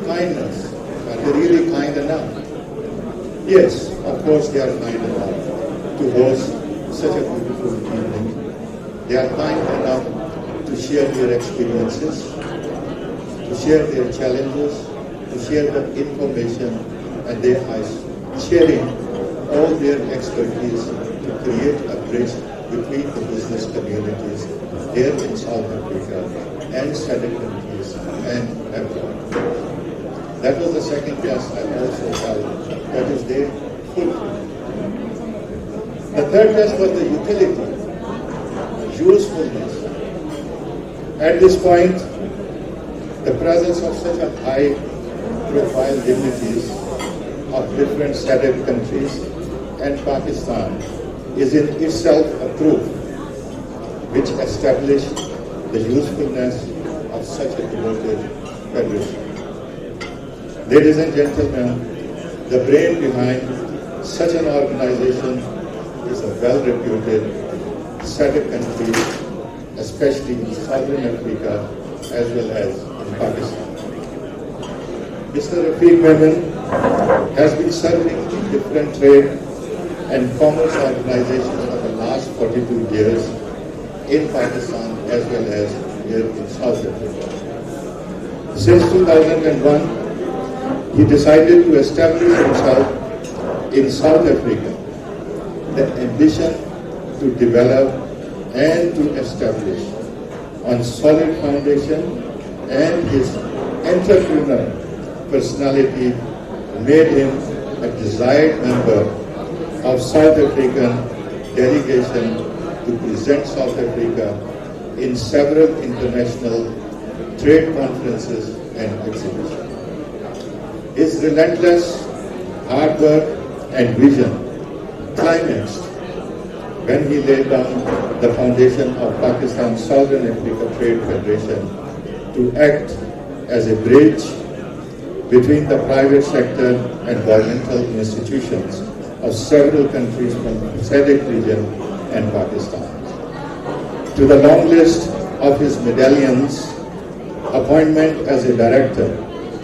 Kindness. Are they really kind enough? Yes, of course they are kind enough to host such a beautiful evening. They are kind enough to share their experiences, to share their challenges, to share the information, and they are sharing all their expertise to create a bridge between the business communities here in South Africa and SADC countries and abroad. That was the second test I also held. That is their fulfillment. The third test was the utility, usefulness. At this point, the presence of such a high-profile dignitaries of different SADC countries and Pakistan is in itself a proof which established the usefulness of such a devoted federation. Ladies and gentlemen, the brain behind such an organization is a well-reputed SADC country, especially in Southern Africa as well as in Pakistan. Mr. Rafiq Memon has been serving in different trade and commerce organizations for the last 42 years in Pakistan as well as here in South Africa. Since 2001, he decided to establish himself in South Africa. The ambition to develop and to establish on solid foundation, and his entrepreneurial personality made him a desired member of South African delegation to present South Africa in several international trade conferences and exhibitions. His relentless hard work and vision climaxed when he laid down the foundation of Pakistan Southern Africa Trade Federation to act as a bridge between the private sector and governmental institutions of several countries from the SADC region and Pakistan. To the long list of his medallions, appointment as a director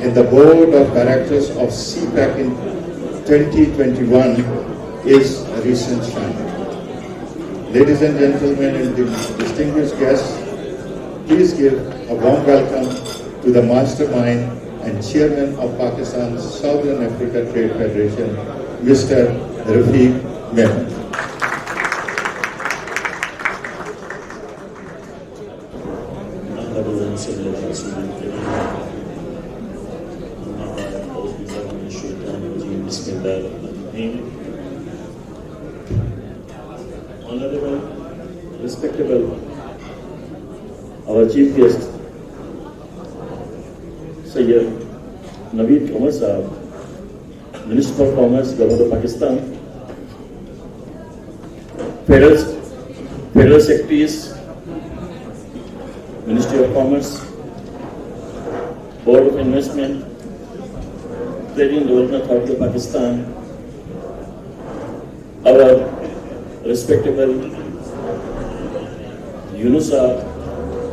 in the board of directors of CPAC in 2021 is a recent shine. Ladies and gentlemen and distinguished guests, please give a warm welcome to the mastermind and chairman of Pakistan's Southern Africa Trade Federation, Mr. Rafiq Mehmet. Honorable, respectable, our chief guest, Sayyid Naveed Qamar Sahab, Minister for Commerce, Government of Pakistan, Federal Secretaries, Ministry of Commerce, Board of Investment, Trading and Development Authority of Pakistan, our respectable Yunusa,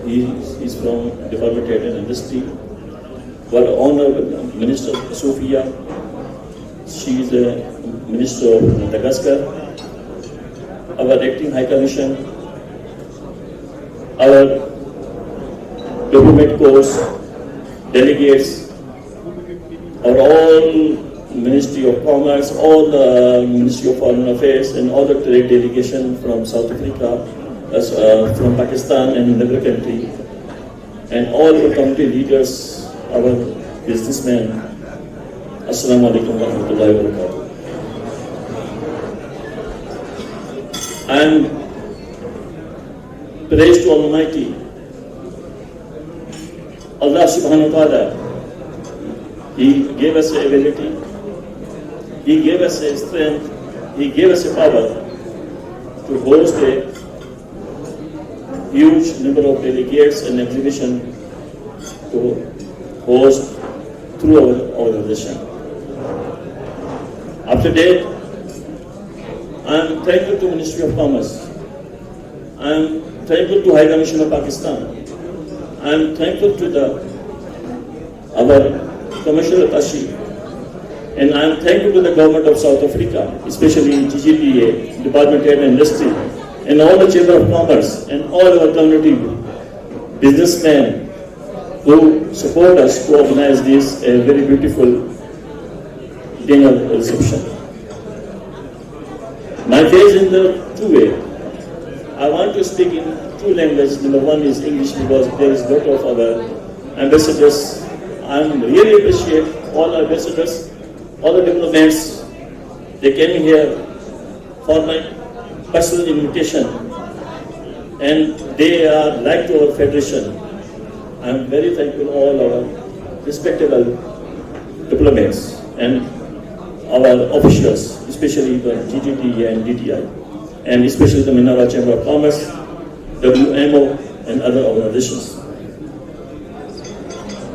he is from Department of Trade and Industry. Our Honorable Minister Sophia, she is the Minister of Madagascar. Our Acting High Commission, our Document Course, delegates, our all Ministry of Commerce, all the Ministry of Foreign Affairs, and all the trade delegation from South Africa, from Pakistan and another country, and all the community leaders, our businessmen. Assalamu alaikum wa rahmatullahi wa barakatuh. And praise to Almighty Allah subhanahu wa ta'ala. He gave us the ability, He gave us a strength, He gave us a power to host a huge number of delegates and exhibition to host through our organization. After that, I am thankful to Ministry of Commerce. I am thankful to High Commission of Pakistan. I am thankful to our Commercial Attaché, and I am thankful to the Government of South Africa, especially GGTA, Department of Trade and Industry, and all the Chamber of Commerce, and all our community businessmen who support us to organize this very beautiful dinner reception. My face in the two way. I want to speak in two languages. Number one is English, because there is a lot of our ambassadors. I really appreciate all our ambassadors, all the diplomats. They came here for my personal invitation, and they are like to our federation. I am very thankful to all our respectable diplomats and our officials, especially the GGT and DTI, and especially the Minerva Chamber of Commerce, WMO, and other organizations.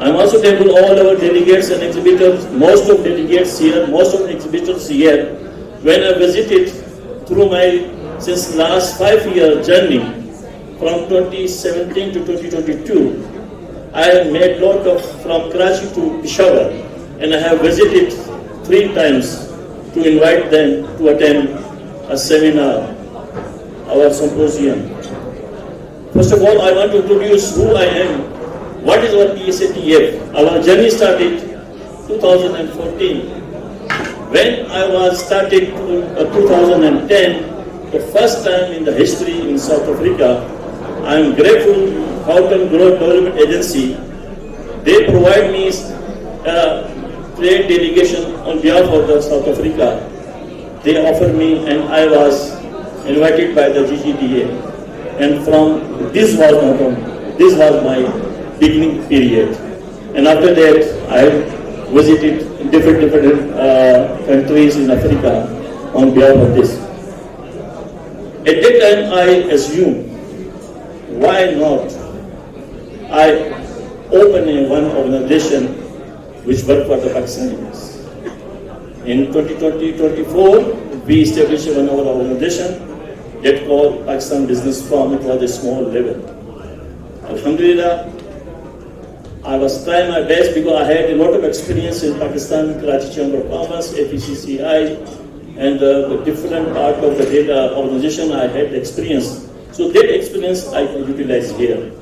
I am also thankful to all our delegates and exhibitors, most of delegates here, most of exhibitors here. When I visited through my, since last 5-year journey, from 2017 to 2022, I have made lot of, from Karachi to Peshawar, and I have visited 3 times to invite them to attend a seminar, our symposium. First of all, I want to introduce who I am. What is our PSATF? Our journey started 2014. When I was started 2010, the first time in the history in South Africa, I am grateful to Houghton Growth Development Agency. They provide me a trade delegation on behalf of the South Africa. They offered me, and I was invited by the GGDA. And from this was my beginning period. And after that, I visited different countries in Africa on behalf of this. At that time, I assumed, why not I open one organization which work for the Pakistanis. In 2020-24, we established one of our organization that called Pakistan Business Forum. It was a small level. Alhamdulillah, I was trying my best because I had a lot of experience in Pakistan, Karachi Chamber of Commerce, APCCI, and the different part of the data organization I had experience. So that experience I can utilize here.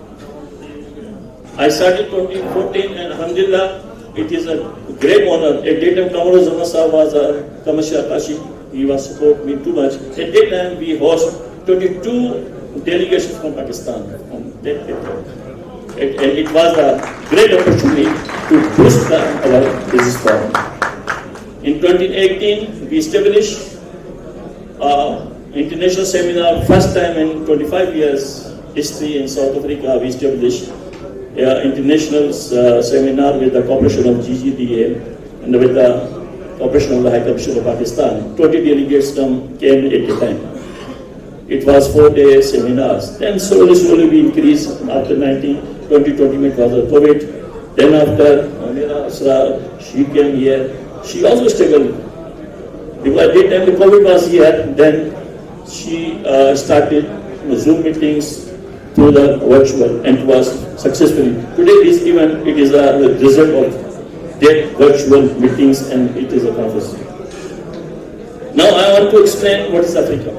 I started 2014 and Alhamdulillah, it is a great honor. At that time, Kamaru Zaman Sahab was a commercial attaché. He was support me too much. At that time, we host 22 delegations from Pakistan. And it was a great opportunity to boost our business forum. In 2018, we established international seminar, first time in 25 years history in South Africa. We established international seminar with the cooperation of GGDA and with the cooperation of the High Commission of Pakistan. 20 delegates came at the time. It was 4-day seminars. Then slowly we increased after 2020 it was a COVID. Then after Amira Asra, she came here. She also struggled. Because at that time the COVID was here, then she started Zoom meetings through the virtual and it was successfully. Today this event, it is a result of that virtual meetings and it is a conference. Now I want to explain what is Africa.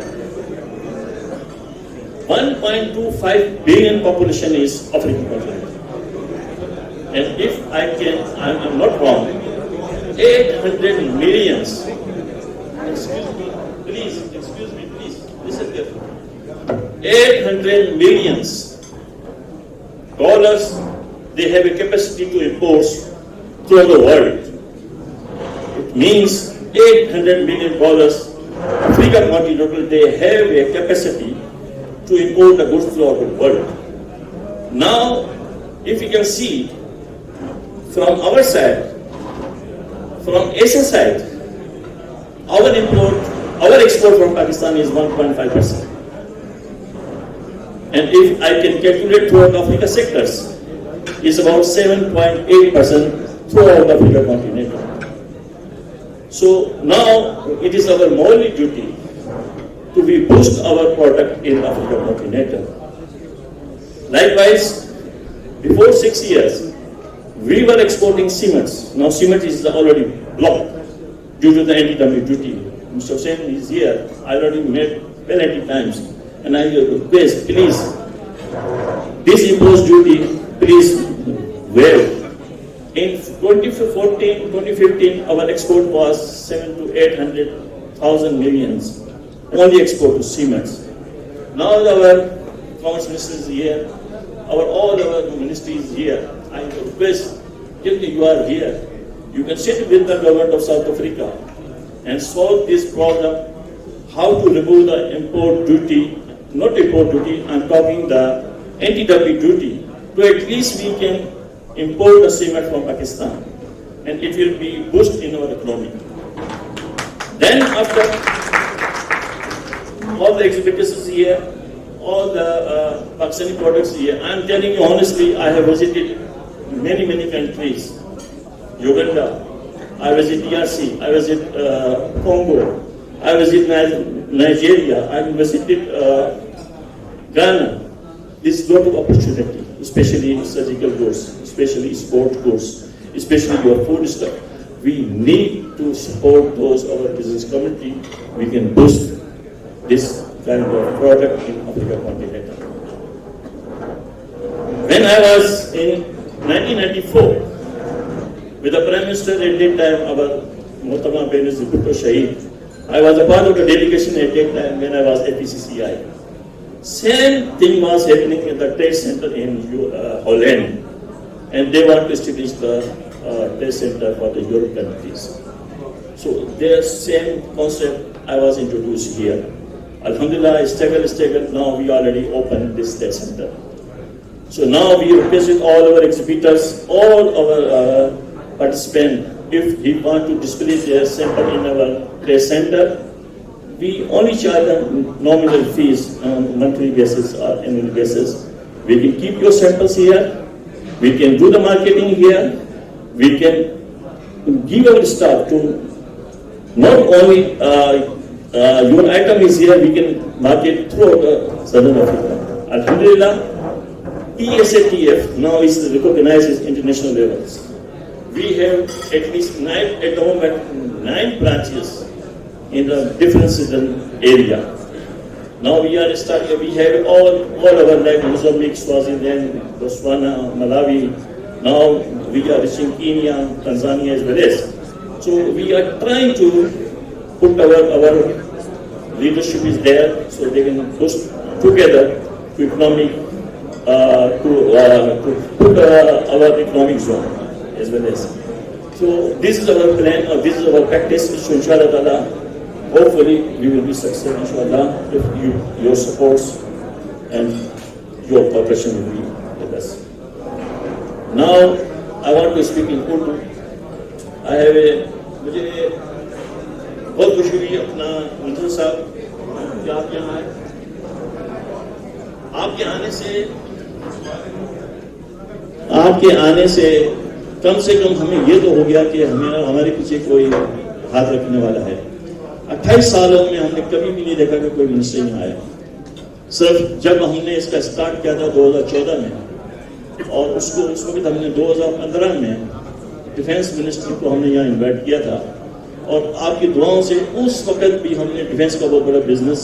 1.25 billion population is African continent. And if I can, I'm not wrong, 800 millions, excuse me, please, listen carefully. 800 millions dollars they have a capacity to import throughout the world. It means 800 million dollars African continent they have a capacity to import the goods throughout the world. Now, if you can see from our side, from Asian side, our export from Pakistan is 1.5%. And if I can calculate throughout Africa sectors, is about 7.8% throughout the Africa continent. So now it is our moral duty to be boost our product in Africa continent. Likewise, before 6 years, we were exporting cements. Now cement is already blocked due to the anti-dumping duty. Mr. Hussain is here. I already met many times. And I request, please, this imposed duty, please waive. In 2014, 2015, our export was 700 to 800,000 millions. Only export to cements. Now our commerce minister is here. All our ministry is here. I request, till you are here, you can sit with the government of South Africa and solve this problem. How to remove the import duty, not import duty, I'm talking the anti-dumping duty, to at least we can import the cement from Pakistan and it will be boost in our economy. Then after all the exhibitors is here, all the Pakistani products here, I'm telling you honestly, I have visited many countries. Uganda, I visit DRC, I visit Congo, I visit Nigeria, I visited Ghana. This is a lot of opportunity, especially surgical goods, especially sport goods, especially your food stuff. We need to support those our business community. We can boost this kind of product in Africa continent. When I was in 1994, with the Prime Minister at that time, our Muhtama Benazir Bhutto Shahid, I was a part of the delegation at that time when I was at PCCI. Same thing was happening in the trade center in Holland, and they want to establish the trade center for the European countries. So their same concept I was introduced here. Alhamdulillah, stagger, now we already opened this trade center. So now we request all our exhibitors, all our participants, if he want to display their sample in our trade center, we only charge them nominal fees on monthly basis or annual basis. We can keep your samples here, we can do the marketing here, we can give our staff to not only your item is here, we can market throughout Southern Africa. Alhamdulillah, PSATF now is recognized as international levels. We have at least 9 branches in the different season area. Now we are starting, we have all over like Mozambique, Swaziland, Botswana, Malawi. Now we are reaching Kenya, Tanzania as well as. So we are trying to put our leadership is there, so they can push together to economic to put our economic zone as well as. So this is our plan, or this is our practice. So inshallah ta'ala, hopefully we will be successful inshallah if your supports and your cooperation will be with us. Now I want to speak in Urdu. I have a मुझे बहुत खुशी हुई अपना मंजूर साहब कि आप यहाँ आए. आपके आने से कम से कम हमें ये तो हो गया कि हमारे पीछे कोई हाथ रखने वाला है. 28 सालों में हमने कभी भी नहीं देखा कि कोई मिनिस्टर यहाँ आया. सिर्फ जब हमने इसका स्टार्ट किया था 2014 में, और उसको उस वक्त हमने 2015 में डिफेंस मिनिस्टर को हमने यहाँ इन्वाइट किया था, और आपकी दुआओं से उस वक्त भी हमने डिफेंस का बहुत बड़ा बिजनेस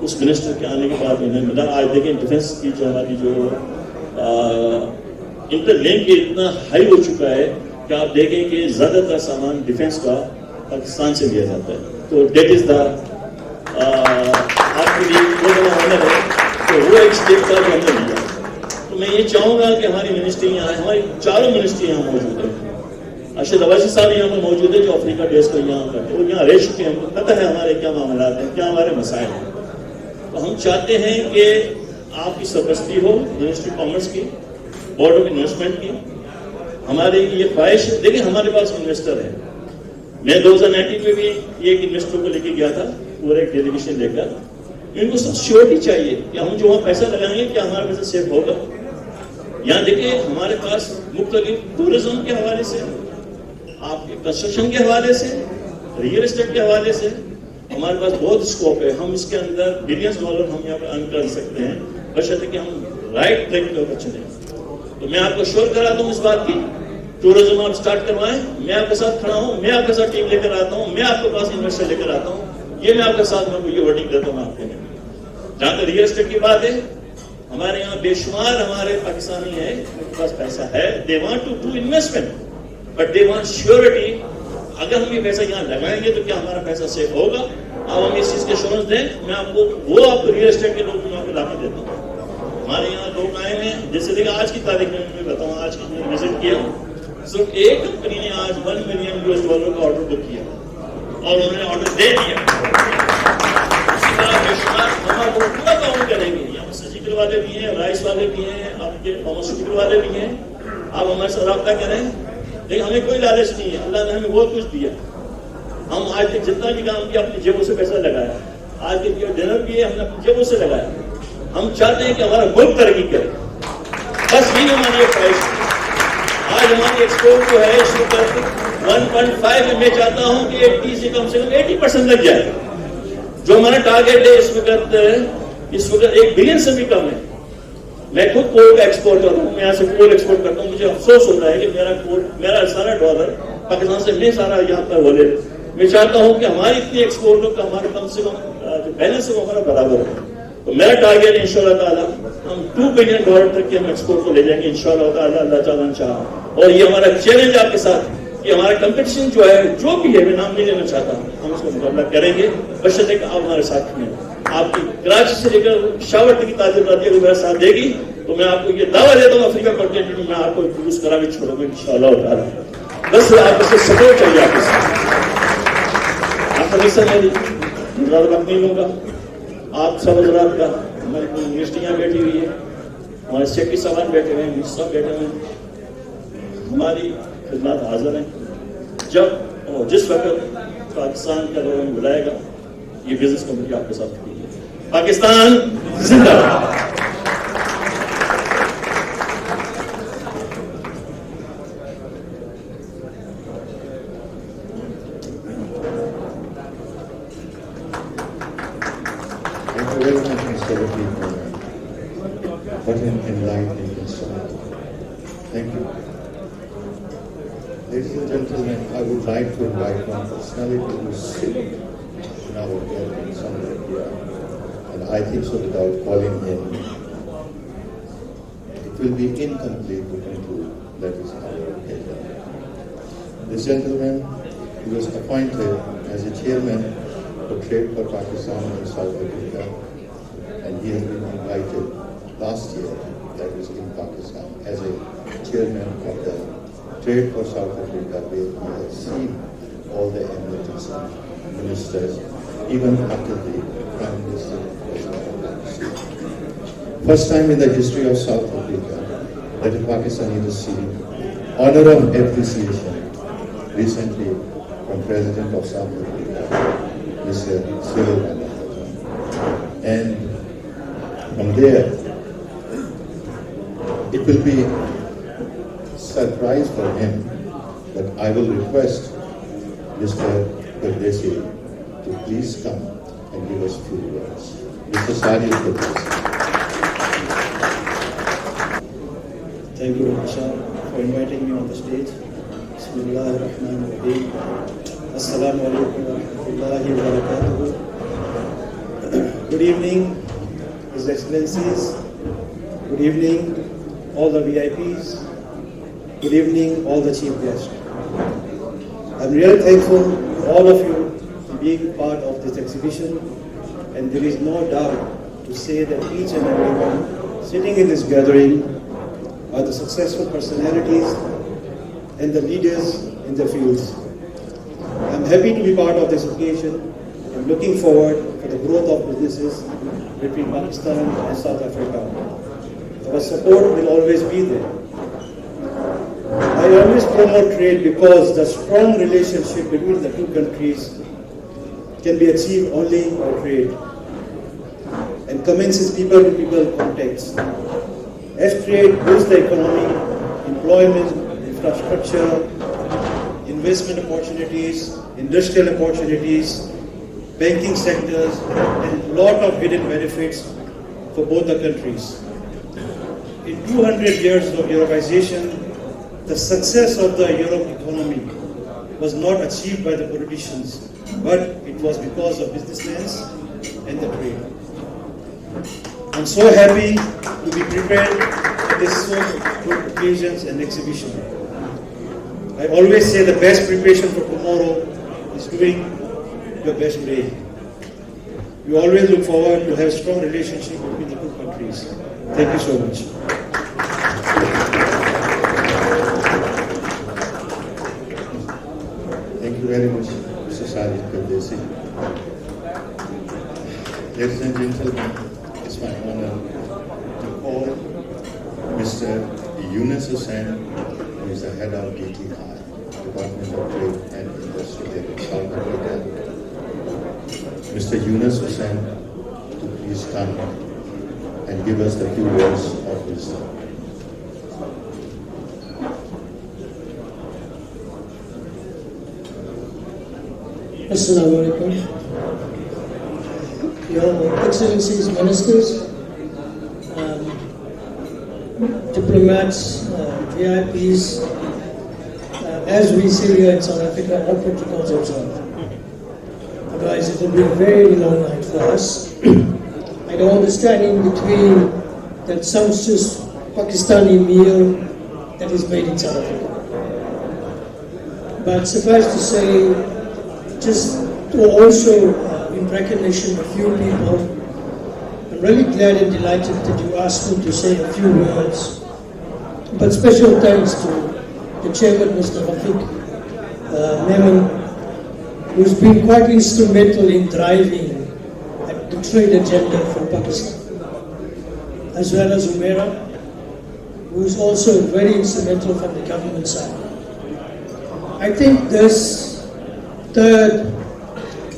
उस मिनिस्टर के आने के बाद उन्हें मिला. आज देखें डिफेंस की जो हमारी जो इंटरलिंक इतना हाई हो चुका है कि आप देखें कि ज़्यादातर सामान डिफेंस का पाकिस्तान से लिया जाता है. तो डेट इज़ द आपके लिए बहुत बड़ा ऑनर है. तो वो एक स्टेप था जो हमने लिया. तो मैं ये चाहूँगा कि हमारी मिनिस्ट्री यहाँ है, हमारी चारों मिनिस्ट्री यहाँ मौजूद है. अरशद अब्बासी साहब यहाँ पर मौजूद है जो अफ्रीका डेस्क को यहाँ करते हैं. वो यहाँ रह चुके हैं, हमको पता है हमारे क्या मामला हैं, क्या हमारे मसाइल हैं. तो हम चाहते हैं कि आपकी सरपरस्ती हो मिनिस्ट्री कॉमर्स की, बोर्ड ऑफ इन्वेस्टमेंट की. हमारी ये ख्वाहिश, देखिए हमारे पास इन्वेस्टर है. मैं 2019 में भी एक इन्वेस्टर को लेके गया था, पूरा एक डेलीगेशन लेकर. इनको सब श्योरिटी चाहिए कि हम जो वहाँ पैसा लगाएंगे क्या हमारा पैसा सेफ होगा. यहाँ देखिए हमारे पास मुख्तलिफ टूरिज्म के हवाले से, आपके कंस्ट्रक्शन के हवाले से, रियल एस्टेट के हवाले से हमारे पास बहुत स्कोप है. हम इसके अंदर बिलियंस डॉलर हम यहाँ पर अर्न कर सकते हैं, बशर्ते कि हम राइट ट्रैक पर चलें. तो मैं आपको श्योर कराता हूँ इस बात की, टूरिज्म आप स्टार्ट करवाएं, मैं आपके साथ खड़ा हूँ, मैं आपके साथ टीम लेकर आता हूँ, मैं आपके पास इन्वेस्टर लेकर आता हूँ. ये मैं आपके साथ में ये वर्डिंग देता हूँ आपके लिए. जहाँ तक रियल एस्टेट की बात है, हमारे यहाँ बेशुमार हमारे पाकिस्तानी हैं, उनके पास पैसा है, they want to do investment but they want surety. अगर हम ये पैसा यहाँ लगाएंगे तो क्या हमारा पैसा सेफ होगा. अब हम इस चीज के एश्योरेंस दें. मैं आपको आपको रियल एस्टेट के लोग यहाँ पे लाके देता हूँ. हमारे यहाँ लोग आए हैं, जैसे देखिए आज की तारीख में मैं बताऊँ, आज की मैंने विजिट किया, सिर्फ एक कंपनी ने आज $1 मिलियन का ऑर्डर बुक किया और उन्होंने ऑर्डर दे दिया. इसी तरह बेशुमार हम पूरा काम करेंगे. यहाँ पर सर्जिकल वाले भी हैं, राइस वाले भी हैं, आपके फार्मास्यूटिकल वाले भी हैं. आप हमारे साथ रब्ता करें. लेकिन हमें कोई लालच नहीं है, अल्लाह ने हमें बहुत कुछ दिया. हम आज तक जितना भी काम किया अपनी जेबों से पैसा लगाया. आज के डिनर भी है, हमने अपनी जेबों से लगाया. हम चाहते हैं कि हमारा मुल्क तरक्की करे, बस यही हमारी ख्वाहिश है. आज हमारी एक्सपोर्ट जो है इस वक्त 1.5 में मैं चाहता हूँ कि 80 से कम 80% लग जाए. जो हमारा टारगेट है इस वक्त 1 बिलियन से भी कम है. मैं खुद कोल का एक्सपोर्ट करता हूँ, मैं यहाँ से कोल एक्सपोर्ट करता हूँ. मुझे अफसोस होता है कि मेरा सारा डॉलर पाकिस्तान से मैं सारा यहाँ पर बोले. मैं चाहता हूँ कि हमारी इतनी एक्सपोर्ट हो कि हमारे कम से कम जो बैलेंस है वो हमारा बराबर हो. तो मेरा टारगेट इंशाल्लाह ताला हम $2 बिलियन तक के हम एक्सपोर्ट को ले जाएंगे इंशाल्लाह ताला, अल्लाह ताला चाहा. और ये हमारा चैलेंज आपके साथ कि हमारा कंपटीशन जो है, जो भी है, मैं नाम नहीं लेना चाहता, हम उसका मुकाबला करेंगे बशर्ते कि आप हमारे साथ में. आपकी कराची से लेकर शावर तक की तालीम अगर मेरा साथ देगी तो मैं आपको ये दावा देता हूँ अफ्रीका कॉन्टिनेंट में मैं आपको यूज करा के छोड़ूंगा इंशाल्लाह ताला. बस आपसे सपोर्ट चाहिए आपके साथ. आपका मिशन मेरी ज़्यादा वक्त नहीं लूँगा. आप सब हजरात का, हमारी मिनिस्ट्रियाँ बैठी हुई है, हमारे सेक्रेटरी साहब बैठे हुए हैं, मिनिस्टर साहब बैठे हुए हैं, हमारी खिदमत हाजिर हैं. जब और जिस वक्त पाकिस्तान का लोग बुलाएगा ये बिजनेस कम्युनिटी आपके साथ खड़ी है. पाकिस्तान जिंदाबाद. Very much, Mr. Rafi, for an enlightening insight. Thank you. Ladies and gentlemen, I would like to invite one personality who is our gathering somewhere here. And I think so without calling him, it will be incomplete to conclude that is our agenda. This gentleman, he was appointed as a chairman for Trade for Pakistan and South Africa, and he has been invited last year, that is in Pakistan, as a chairman of the Trade for South Africa, where he has seen all the emirates and ministers, even after the Prime Minister was not Pakistan. First time in the history of South Africa that a Pakistani received honor of appreciation recently from President of South Africa, Mr. Cyril Ramaphosa. And from there, it will be a surprise for him, but I will request Mr. Perdesi to please come and give us a few words. Mr. Sajid Perdesi. Thank you, Rasha, for inviting me on the stage. Bismillahir Rahmanir Rahim. Assalamu alaikum wa rahmatullahi wa barakatuh. Good evening, His Excellencies. Good evening, all the VIPs. Good evening, all the chief guests. I'm really thankful to all of you for being part of this exhibition, and there is no doubt to say that each and everyone sitting in this gathering are the successful personalities and the leaders in their fields. I'm happy to be part of this occasion and looking forward for the growth of businesses between Pakistan and South Africa. Our support will always be there. I always promote trade because the strong relationship between the two countries can be achieved only by trade and commences people-to-people contacts. As trade boosts the economy, employment, infrastructure, investment opportunities, industrial opportunities, banking sectors, and a lot of hidden benefits for both the countries. In 200 years of Europeization, the success of the Europe economy was not achieved by the politicians, but it was because of businessmen and the trade. I'm so happy to be prepared for this so good occasions and exhibition. I always say the best preparation for tomorrow is doing your best today. We always look forward to have a strong relationship between the two countries. Thank you so much. Thank you very much, Mr. Sajid Perdesi. Ladies and gentlemen, it's my honor to call Mr. Yunus Hussain, who is the head of DTI, Department of Trade and Industry here in South Africa. Mr. Yunus Hussain to please come and give us the few words of wisdom. Assalamu alaikum. Your Excellencies, Ministers, diplomats, VIPs, as we say here in South Africa, all protocols observed. Otherwise it will be a very long night for us. I don't understand in between that sumptuous Pakistani meal that is made in South Africa. But suffice to say, just to also, in recognition of a few people, I'm really glad and delighted that you asked me to say a few words. But special thanks to the Chairman, Mr. Rafiq Memon, who's been quite instrumental in driving the trade agenda for Pakistan, as well as Umera, who's also very instrumental from the government side. I think this third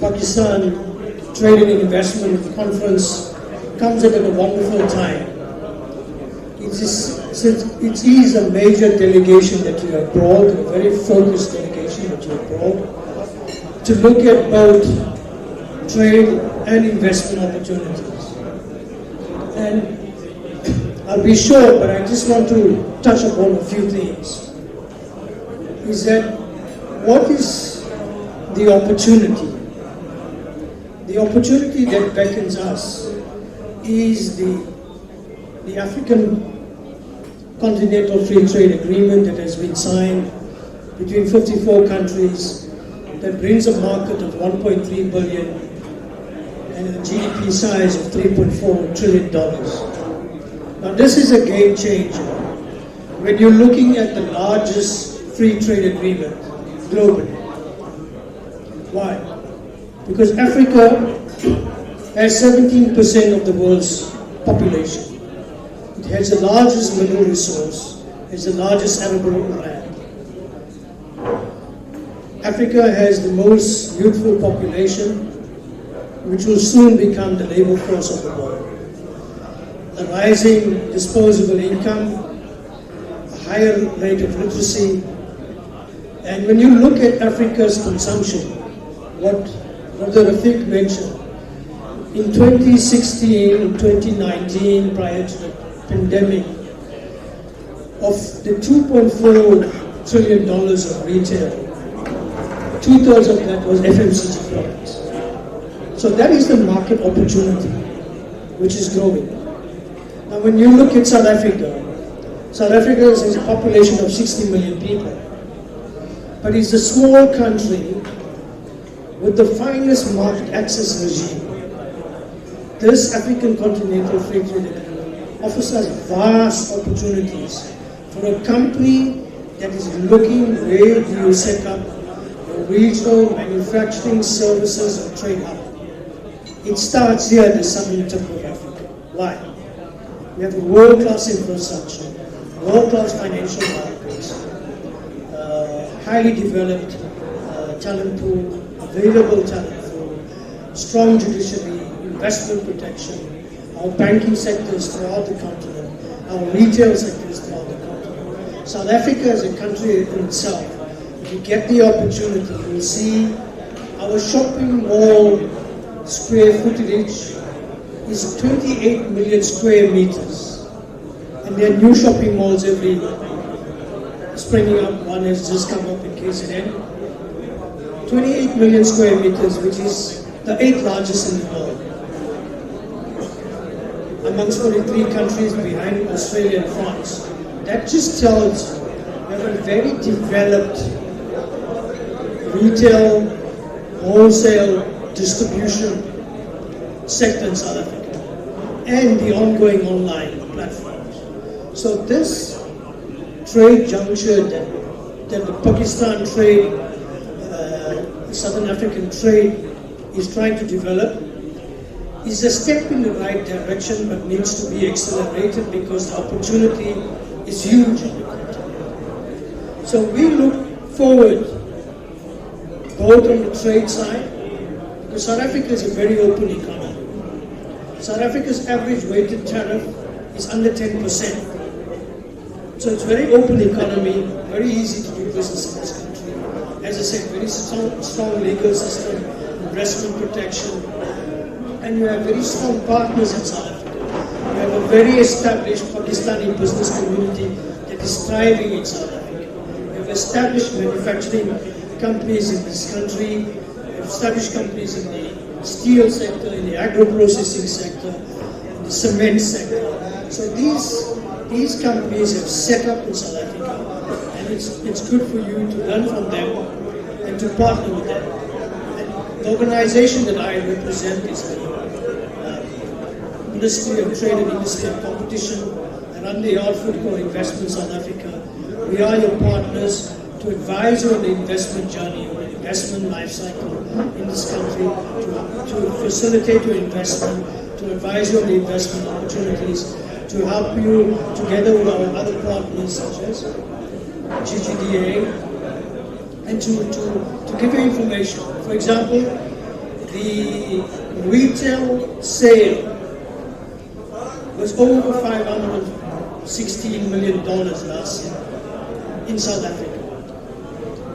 Pakistan Trade and Investment Conference comes at a wonderful time. It is a major delegation that you have brought, a very focused delegation that you have brought, to look at both trade and investment opportunities. And I'll be short, but I just want to touch upon a few things. Is that what is the opportunity the opportunity that beckons us is the African Continental Free Trade Agreement that has been signed between 54 countries that brings a market of 1.3 billion and a GDP size of $3.4 trillion. Now this is a game changer when you're looking at the largest free trade agreement globally. Why? Because Africa has 17% of the world's population. It has the largest mineral resource, has the largest arable land. Africa has the most youthful population, which will soon become the labor force of the world. A rising disposable income, a higher rate of literacy, and when you look at Africa's consumption, what Brother Rafiq mentioned, in 2016, 2019, prior to the pandemic, of the $2.4 trillion of retail, 2/3 of that was FMCG products. So that is the market opportunity, which is growing. Now when you look at South Africa has a population of 60 million people. But it's a small country with the finest market access regime. This African Continental Free Trade Agreement offers us vast opportunities for a company that is looking where do you set up a regional manufacturing services or trade hub. It starts here at the southern tip of Africa. Why? We have a world-class infrastructure, world-class financial markets, highly developed talent pool, available talent pool, strong judiciary, investment protection, our banking sectors throughout the continent, our retail sectors throughout the continent. South Africa is a country in itself. If you get the opportunity, you will see our shopping mall square footage is 28 million square meters. And there are new shopping malls every springing up. One has just come up in KZN. 28 million square meters, which is the 8th largest in the world. Amongst 43 countries behind Australia and France. That just tells you we have a very developed retail, wholesale, distribution sector in South Africa and the ongoing online platforms. So this trade juncture that the Pakistan trade, Southern African trade is trying to develop is a step in the right direction but needs to be accelerated because the opportunity is huge on the continent. So we look forward both on the trade side, because South Africa is a very open economy. South Africa's average weighted tariff is under 10%. So it's a very open economy, very easy to do business in this country. As I said, very strong legal system, investment protection, and you have very strong partners in South Africa. You have a very established Pakistani business community that is thriving in South Africa. You have established manufacturing companies in this country, established companies in the steel sector, in the agro-processing sector, in the cement sector. So these companies have set up in South Africa, and it's good for you to learn from them and to partner with them. And the organization that I represent is the Ministry of Trade and Industry and Competition. I run the Food Core Investment South Africa. We are your partners to advise you on the investment journey, on the investment life cycle in this country, to facilitate your investment, to advise you on the investment opportunities, to help you together with our other partners such as GGDA, and to give you information. For example, the retail sale was over $516 million last year in South Africa,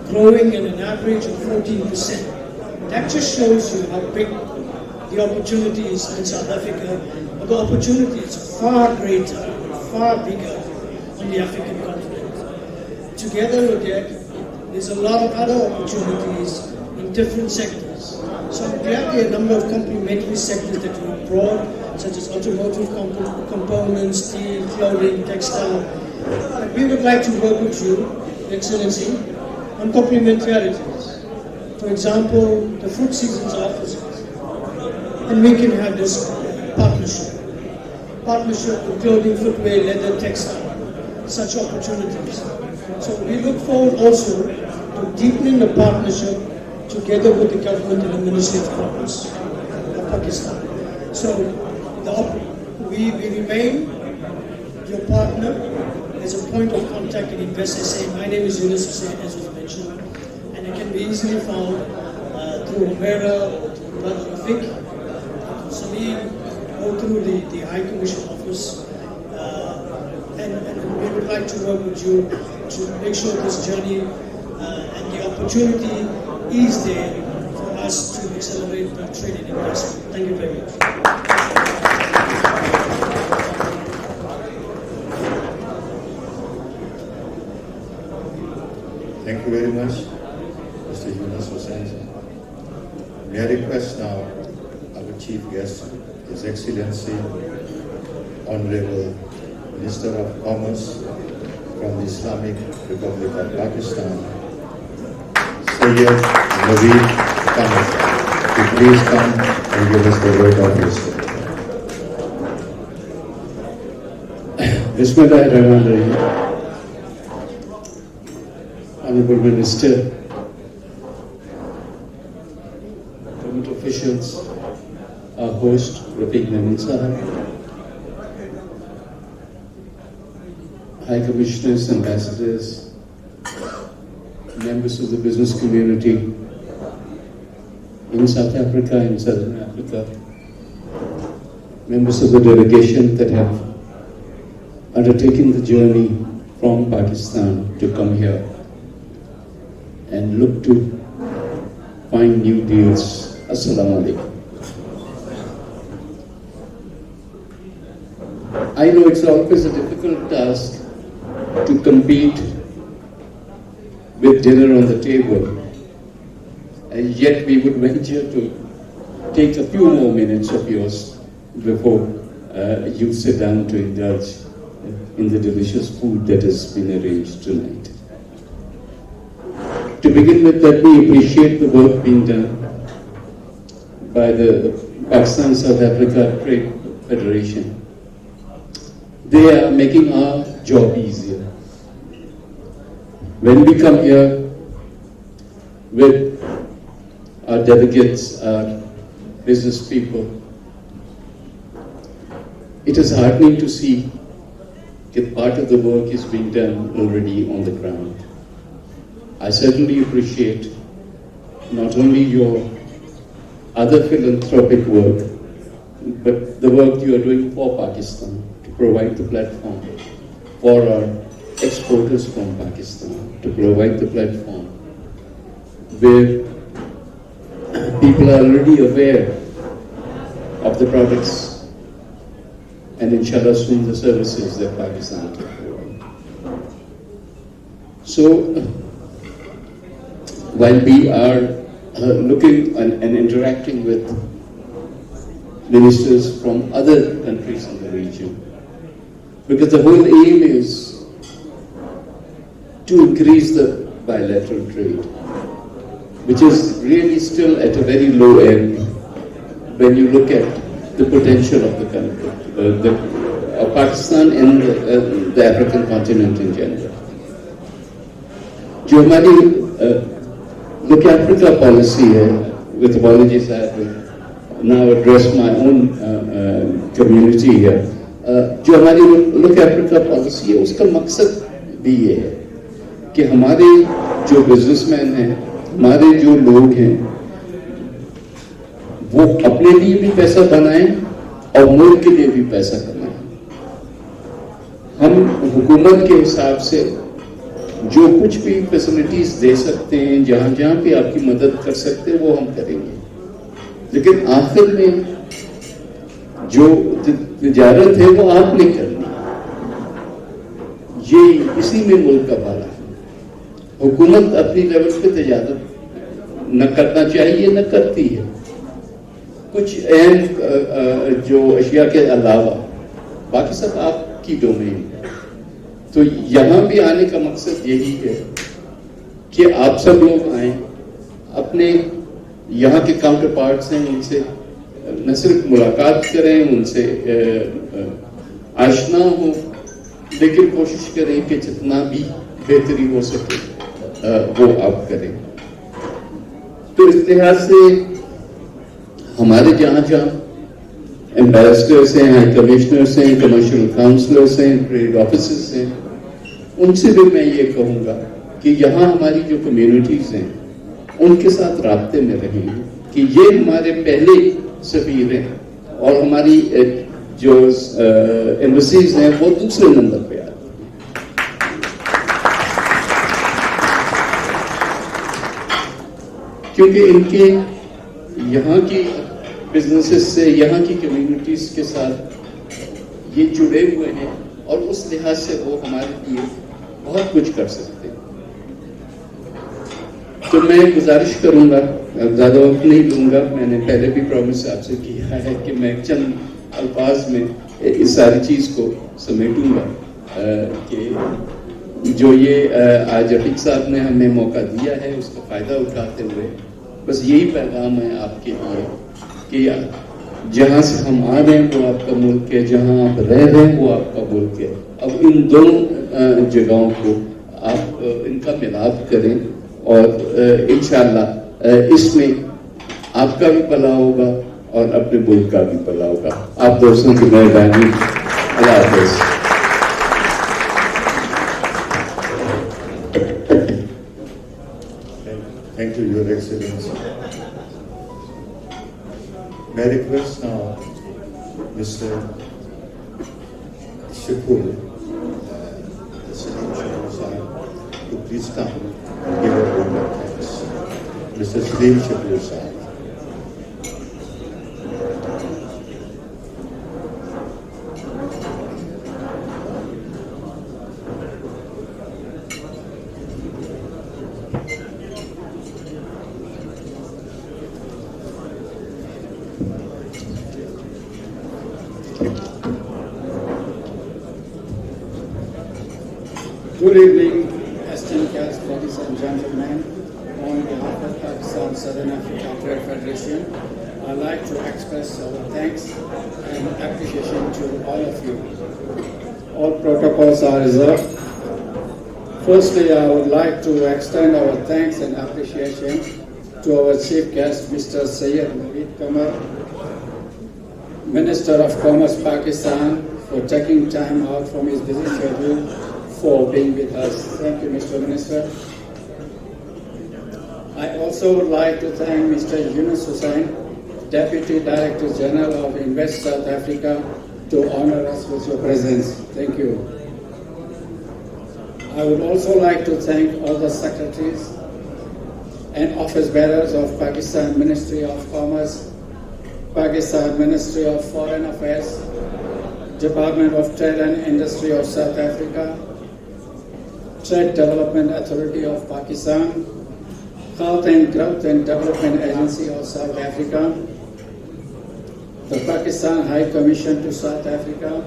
growing at an average of 14%. That just shows you how big the opportunity is in South Africa, but the opportunity is far greater, far bigger on the African continent. Together with that, there's a lot of other opportunities in different sectors. So clearly a number of complementary sectors that we brought, such as automotive components, steel, clothing, textile. And we would like to work with you, Excellency, on complementarities. For example, the fruit seasons are opposite. And we can have this partnership. Partnership with clothing, footwear, leather, textile. Such opportunities. So we look forward also to deepening the partnership together with the government and the Ministry of Commerce of Pakistan. So we remain your partner as a point of contact in Invest SA. My name is Yunus Hussain, as was mentioned, and it can be easily found through Umera or through Brother Rafiq, through Salim, or through the High Commission Office. And we would like to work with you to make sure this journey and the opportunity is there for us to accelerate the trade and investment. Thank you very much. Thank you very much, Mr. Yunus Hussain. May I request now our chief guest, His Excellency, Honorable Minister of Commerce from the Islamic Republic of Pakistan, Sayyid Naveed Khan, to please come and give us the word of wisdom. Bismillahirrahmanirrahim. Honorable Minister, government officials, our host, Rafiq Memon Sahab, High Commissioners, Ambassadors, members of the business community in South Africa and Southern Africa, members of the delegation that have undertaken the journey from Pakistan to come here and look to find new deals. Assalamu alaikum. I know it's always a difficult task to compete with dinner on the table, and yet we would venture to take a few more minutes of yours before you sit down to indulge in the delicious food that has been arranged tonight. To begin with, let me appreciate the work being done by the Pakistan South Africa Trade Federation. They are making our job easier. When we come here with our delegates, our business people, it is heartening to see that part of the work is being done already on the ground. I certainly appreciate not only your other philanthropic work, but the work you are doing for Pakistan to provide the platform for our exporters from Pakistan, to provide the platform where people are already aware of the products and inshallah soon the services that Pakistan can provide. So while we are looking and interacting with ministers from other countries in the region, because the whole aim is to increase the bilateral trade, which is really still at a very low end when you look at the potential of the country, Pakistan and the African continent in general. जो हमारी Look Africa policy है, with apologies I have to now address my own community here. जो हमारी Look Africa policy है, उसका मकसद भी ये है कि हमारे जो बिजनेसमैन हैं, हमारे जो लोग हैं, वो अपने लिए भी पैसा बनाएं और मुल्क के लिए भी पैसा कमाएं. हम हुकूमत के हिसाब से जो कुछ भी फैसिलिटीज दे सकते हैं, जहां जहां भी आपकी मदद कर सकते हैं, वो हम करेंगे. लेकिन आखिर में जो तिजारत है वो आपने करनी है. ये इसी में मुल्क का भला है. हुकूमत अपनी लेवल पे तिजारत न करना चाहिए, न करती है. कुछ अहम जो अशिया के अलावा बाकी सब आपकी डोमेन है। तो यहाँ भी आने का मकसद यही है कि आप सब लोग आए, अपने यहाँ के काउंटर पार्ट्स हैं उनसे न सिर्फ मुलाकात करें, उनसे आशना हो, लेकिन कोशिश करें कि जितना भी बेहतरी हो सके वो आप करें। तो इस लिहाज से हमारे जहाँ जहाँ एम्बेसडर्स हैं, हाई कमिश्नर्स हैं, कमर्शियल काउंसलर्स हैं, ट्रेड ऑफिसर्स हैं, उनसे भी मैं ये कहूँगा कि यहाँ हमारी जो कम्युनिटीज़ हैं उनके साथ राब्ते में रहें, कि ये हमारे पहले सफीर हैं और हमारी जो एम्बेसीज हैं वो दूसरे नंबर पे आती हैं। क्योंकि इनके यहाँ की बिजनेसेस से, यहाँ की कम्युनिटीज के साथ ये जुड़े हुए हैं और उस लिहाज से वो हमारे लिए बहुत कुछ कर सकते हैं। तो मैं गुजारिश करूंगा, ज़्यादा वक्त नहीं लूंगा, मैंने पहले भी प्रॉमिस आपसे किया है कि मैं चंद अल्फाज में इस सारी चीज़ को समेटूंगा कि जो ये आज अफीक साहब ने हमें मौका दिया है उसका फ़ायदा उठाते हुए बस यही पैगाम है आपके लिए कि जहाँ से हम आ रहे हैं वो आपका मुल्क है, जहाँ आप रह रहे हैं वो आपका मुल्क है। अब इन दोनों जगहों को आप इनका मिलाप करें और इंशाअल्लाह इसमें आपका भी भला होगा और अपने मुल्क का भी भला होगा। आप दोस्तों की मेहरबानी। अल्लाह हाफ़िज़। Thank you, Your Excellency. May I request now Mr. Shipul, the Salim Shipul Sahib, to please come and give a word of thanks. Mr. Salim Shipul Sahib. Good evening, esteemed guests, ladies and gentlemen. On behalf of Pakistan Southern Africa Trade Federation, I'd like to express our thanks and appreciation to all of you. All protocols are reserved. Firstly, I would like to extend our thanks and appreciation to our chief guest, Mr. Syed Naveed Qamar, Minister of Commerce, Pakistan, for taking time out from his busy schedule for being with us. Thank you, Mr. Minister. I also would like to thank Mr. Yunus Hussain, Deputy Director General of Invest South Africa, to honor us with your presence. Thank you. I would also like to thank all the secretaries and office bearers of Pakistan Ministry of Commerce, Pakistan Ministry of Foreign Affairs, Department of Trade and Industry of South Africa, Trade Development Authority of Pakistan, Sandton Growth and Development Agency of South Africa, the Pakistan High Commission to South Africa,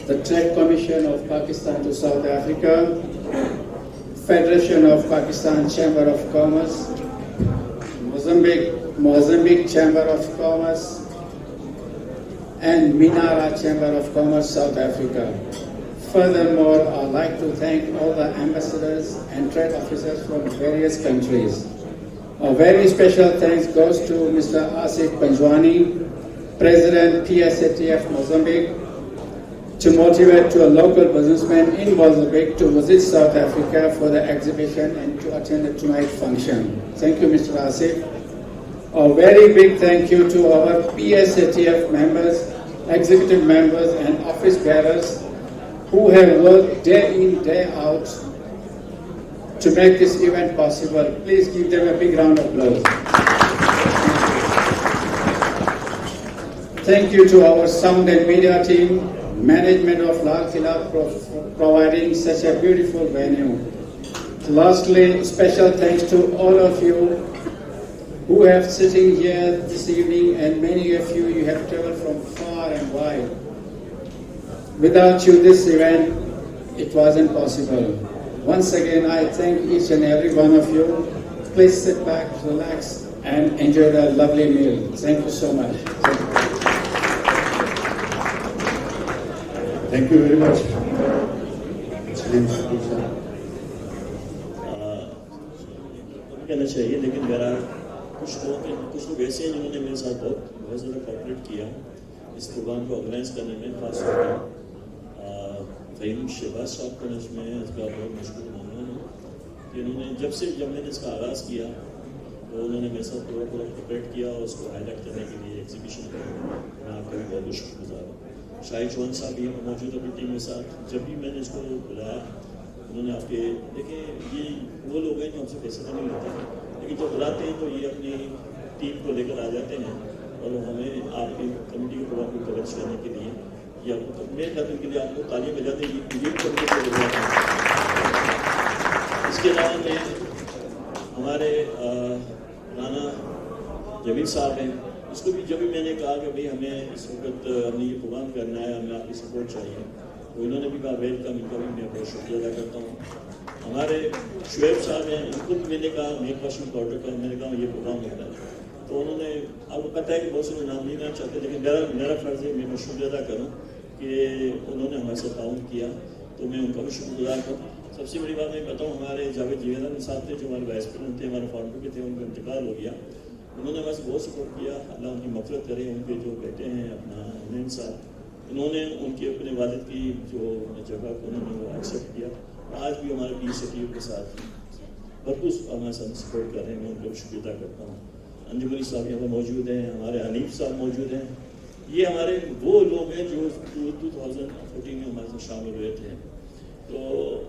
the Trade Commission of Pakistan to South Africa, Federation of Pakistan Chamber of Commerce, Mozambique Chamber of Commerce, and Minara Chamber of Commerce, South Africa. Furthermore, I'd like to thank all the ambassadors and trade officers from various countries. A very special thanks goes to Mr. Asif Panjwani, President PSATF Mozambique, to motivate to a local businessman in Mozambique to visit South Africa for the exhibition and to attend the tonight's function. Thank you, Mr. Asif. A very big thank you to our PSATF members, executive members and office bearers who have worked day in, day out to make this event possible. Please give them a big round of applause. Thank you to our sound and media team, management of Lal Khila for providing such a beautiful venue. Lastly, special thanks to all of you who have sitting here this evening, and many of you, you have traveled from far and wide. Without you, this event, it wasn't possible. Once again, I thank each and every one of you. Please sit back, relax, and enjoy the lovely meal. Thank you so much. Thank you very much. कहना चाहिए, लेकिन मेरा कुछ लोग ऐसे हैं जिन्होंने मेरे साथ बहुत ज़्यादा कॉपरेट किया इस प्रोग्राम को ऑर्गेनाइज करने में। खास तौर पर फ़हीम शहबाज साहब को इसमें इसका बहुत मुश्किल मामला है कि उन्होंने जब मैंने इसका आगाज़ किया तो उन्होंने मेरे साथ पूरा कॉपरेट किया और उसको हाईलाइट करने के लिए एग्जीबिशन में मैं आपका भी बहुत शुक्रगुजार हूँ। शाहिद चौहान साहब भी मौजूद अपनी टीम के साथ। जब भी मैंने इसको बुलाया उन्होंने आपके देखिए, ये वो लोग हैं जो हमसे पैसे तो नहीं लेते, लेकिन जब बुलाते हैं तो ये अपनी टीम को लेकर आ जाते हैं और हमें आपकी कमेटी के प्रोग्राम को कवरेज करने के लिए या मेरे ख्याल के लिए आप लोग तालियां बजाते हैं। इसके अलावा मैं हमारे राना जमील साहब हैं, उसको भी जब भी मैंने कहा कि भाई हमें इस वक्त हमने ये प्रोग्राम करना है, हमें आपकी सपोर्ट चाहिए, तो इन्होंने भी कहा वेलकम। इनका भी मैं बहुत शुक्रिया अदा करता हूँ। हमारे शुएब साहब हैं, उनको भी मैंने कहा मेक वाशिंग पाउडर का, मैंने कहा ये प्रोग्राम होता है, तो उन्होंने, आपको पता है कि बहुत से लोग नाम नहीं लेना चाहते, लेकिन मेरा फ़र्ज़ है मैं शुक्रिया अदा करूँ कि उन्होंने हमारे साथ ताउन किया, तो मैं उनका भी शुक्रगुजार हूँ। सबसे बड़ी बात मैं बताऊँ, हमारे जावेद जीवेदानी साहब थे जो हमारे वाइस प्रेसिडेंट थे, हमारे फाउंडर भी थे, उनका इंतकाल हो गया। उन्होंने हमारे बहुत सपोर्ट किया, अल्लाह उनकी मग़फ़िरत करे। उनके जो बेटे हैं अपना हुनैन साहब, उन्होंने उनके अपने वालिद की जो जगह को उन्होंने वो एक्सेप्ट किया। आज भी हमारे PCTU के साथ भरपूर हमारे साथ सपोर्ट कर रहे हैं, मैं उनको शुक्रिया अदा करता हूँ। अंजुमनी साहब यहाँ पर मौजूद हैं, हमारे हनीफ साहब मौजूद हैं। ये हमारे वो लोग हैं जो 2014 में हमारे साथ शामिल हुए थे, तो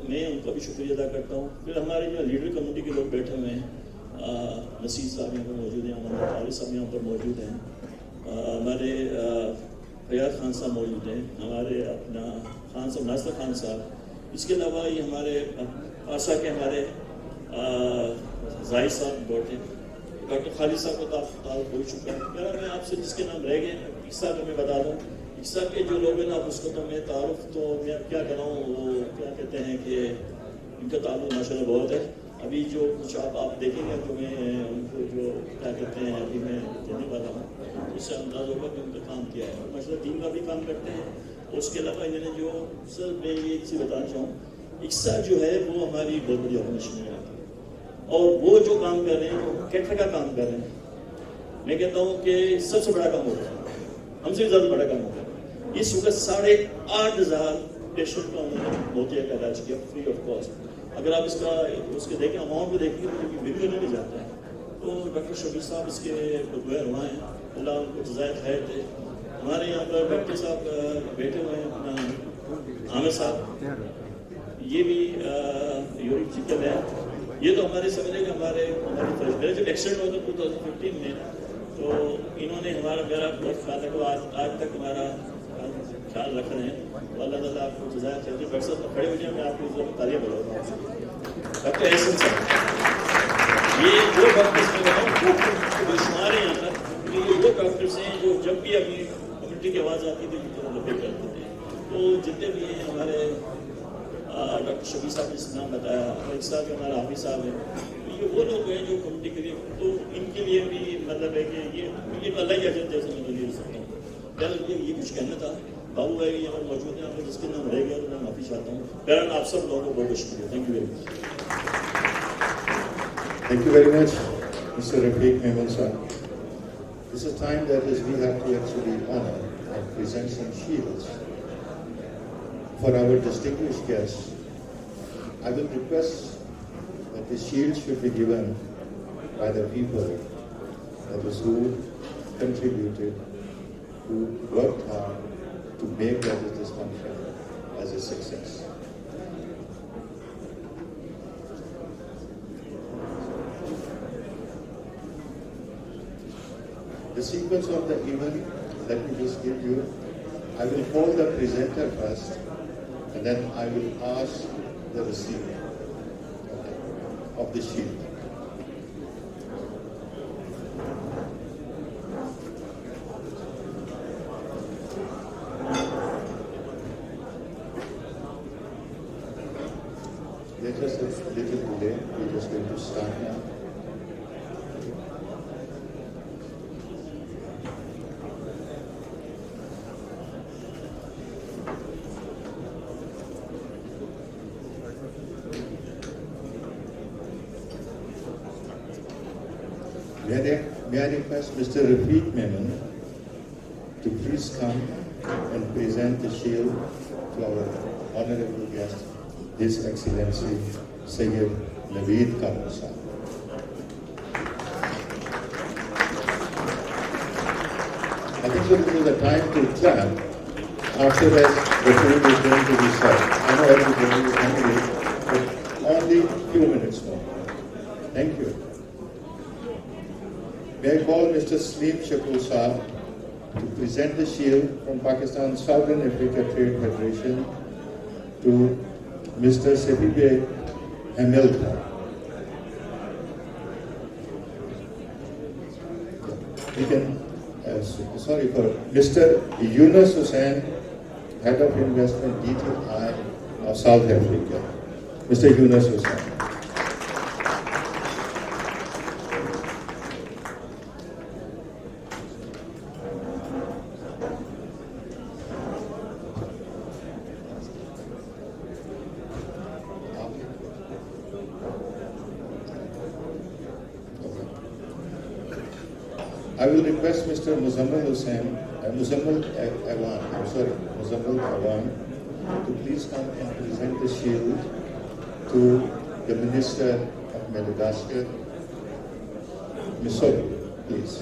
मैं उनका भी शुक्रिया अदा करता हूँ। फिर हमारे जो लीडर कम्युनिटी के लोग बैठे हुए हैं, नसीर साहब यहाँ पर मौजूद हैं, हमारे तारिक साहब यहाँ पर मौजूद हैं, हमारे फयाज खान साहब मौजूद हैं, हमारे अपना खान साहब नासिर खान साहब। इसके अलावा ये हमारे आशा के हमारे जाहिद साहब बैठे हैं, डॉक्टर खालिद साहब को तो आप तारुफ हो चुका है। मेरा मैं आपसे जिसके नाम रह गए इक्सा का मैं बता दूँ, इक्सा के जो लोग हैं ना, उसको तो मैं तारुफ तो मैं क्या कराऊँ, वो क्या कहते हैं कि इनका ताल्लुक माशाल्लाह बहुत है। अभी जो कुछ आप देखेंगे तो मैं उनको जो क्या कहते हैं अभी मैं देने वाला हूँ, उससे अंदाज़ होगा कि उनका काम किया है। माशाल्लाह टीम का भी काम करते हैं। और उसके अलावा इन्होंने जो सर मैं ये चीज़ बताना चाहूँ, इक्सा जो है वो हमारी बहुत बड़ी ऑर्गेनाइजेशन है और वो जो काम कर रहे हैं, जो कैटर का काम कर रहे हैं, मैं कहता हूँ कि सबसे बड़ा काम होगा, हमसे भी ज़्यादा बड़ा काम होगा। इस वक्त 8,500 पेशेंट का उन्होंने मोतिया का इलाज किया फ्री ऑफ कॉस्ट। अगर आप इसका उसके देखें अमाउंट को देखेंगे तो बिल्कुल नहीं जाता है। तो डॉक्टर शबीर साहब इसके दुआ रुआ हैं, अल्लाह उनको जज़ाए खैर दे। हमारे यहाँ पर डॉक्टर साहब बैठे हुए हैं, अपना आमिर साहब, ये भी यूरिक चिकन है। ये तो हमारे समझे कि हमारे मेरा जब एक्सीडेंट हुआ था 2015 में, तो इन्होंने मेरा बहुत ख्याल रखा, आज तक हमारा ख्याल रख रहे हैं। तो अल्लाह ताला आपको जज़ाए खैर दे। डॉक्टर साहब खड़े हो जाए, मैं आपको तालियां बजाऊंगा। डॉक्टर एहसन साहब, ये वो डॉक्टर्स में बेशुमार हैं यहाँ पर, ये वो डॉक्टर्स हैं जो जब भी अपनी कम्युनिटी की आवाज़ आती थी तो लबे करते थे। तो जितने भी हैं हमारे डॉक्टर शबीर साहब ने नाम बताया, एक साहब हमारे हाफिज साहब हैं, तो ये वो लोग हैं जो कम्युनिटी के लिए, तो इनके लिए भी मतलब है कि ये अल्लाह की अजर जैसे मैं नहीं सकता हूँ। ये कुछ कहना था। बाबू भाई यहाँ मौजूद हैं, आपको जिसके नाम रह गया तो मैं माफ़ी चाहता हूँ। बहरहाल आप सब लोगों को बहुत बहुत शुक्रिया। Thank you very much. Thank you very much, Mr. Rafiq Mehman sir. This is time that is we have to actually honor and present some shields for our distinguished guests. I will request that the shields should be given by the people that is who contributed, who worked hard to make this function as a success. The sequence of the event, let me just give you, I will call the presenter first, and then I will ask the receiver of the shield. Let us a little delay. We're just going to start now. May I request Mr. Rafiq Memon to please come and present the shield to our honorable guest, His Excellency Sayyid Naveed Kamar Sahib. I think this is the time to clap. After that, the food is going to be served. I know everybody is hungry, but only a few minutes more. Thank you. May I call Mr. Sleep Shakur Sahib to present the shield from Pakistan Southern Africa Trade Federation to Mr. Sebibe Hamilton. We can, sorry for Mr. Yunus Hussain, Head of Investment DTI of South Africa. Mr. Yunus Hussain. I will request Mr. Muzammil Awan to please come and present the shield to the Minister of Madagascar, Missouri, please.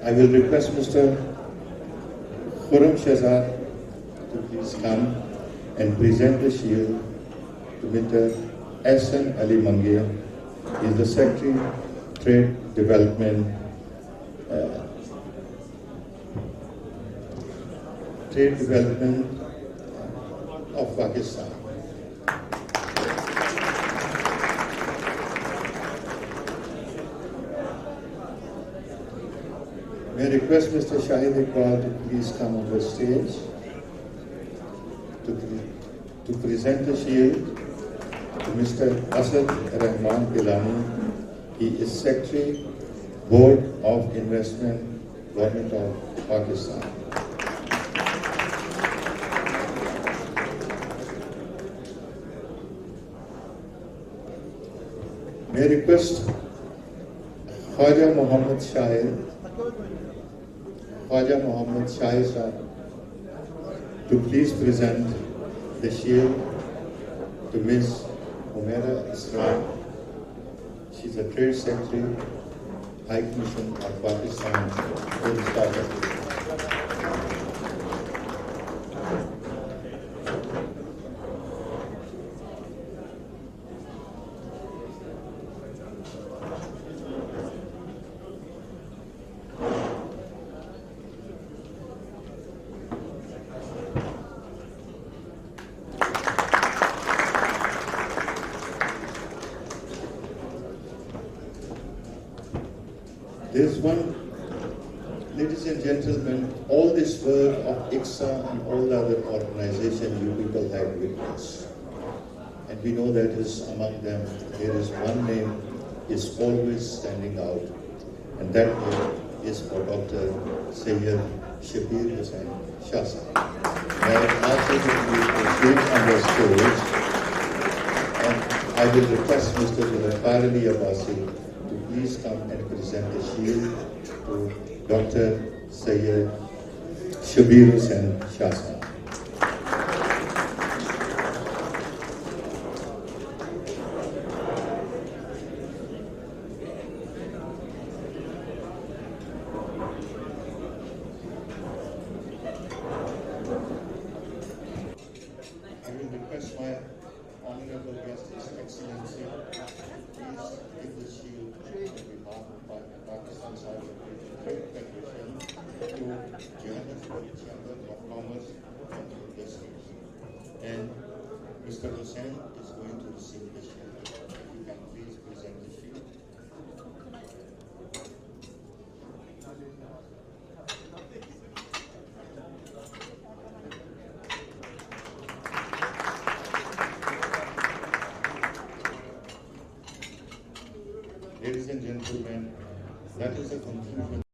I will request Mr. Khurram Shahzad to please come and present the shield to Mr. Ehsan Ali Mangia. He is the Secretary, Trade Development of Pakistan. May I request Mr. Shahid Iqbal to please come on the stage to present the shield to Mr. Asad Rahman Gilani. He is Secretary, Board of Investment, Government of Pakistan. May I request Khwaja Muhammad Shahir Sahib to please present the shield to Ms. Umaira Islam. She's a Trade Secretary, High Commission of Pakistan in South Africa. There is one, ladies and gentlemen, all this work of ICSA and all the other organizations you people have witnessed. And we know that is among them, there is one name is always standing out. And that name is for Dr. Sayyid Shabir Hussain Shah Sahib. May I ask you to proceed on the stage. And I will request Mr. Zulfar Ali Abbasi to please come and present the shield to Dr. Sayyid Shabir Hussain Shah Sahib. I will request my honorable guest, His Excellency, please give the shield on behalf of Pakistan South Africa Trade Federation to Johannesburg Chamber of Commerce and Industries. And Mr. Hussain is going to receive the shield. If you can please present the shield. That is the conclusion.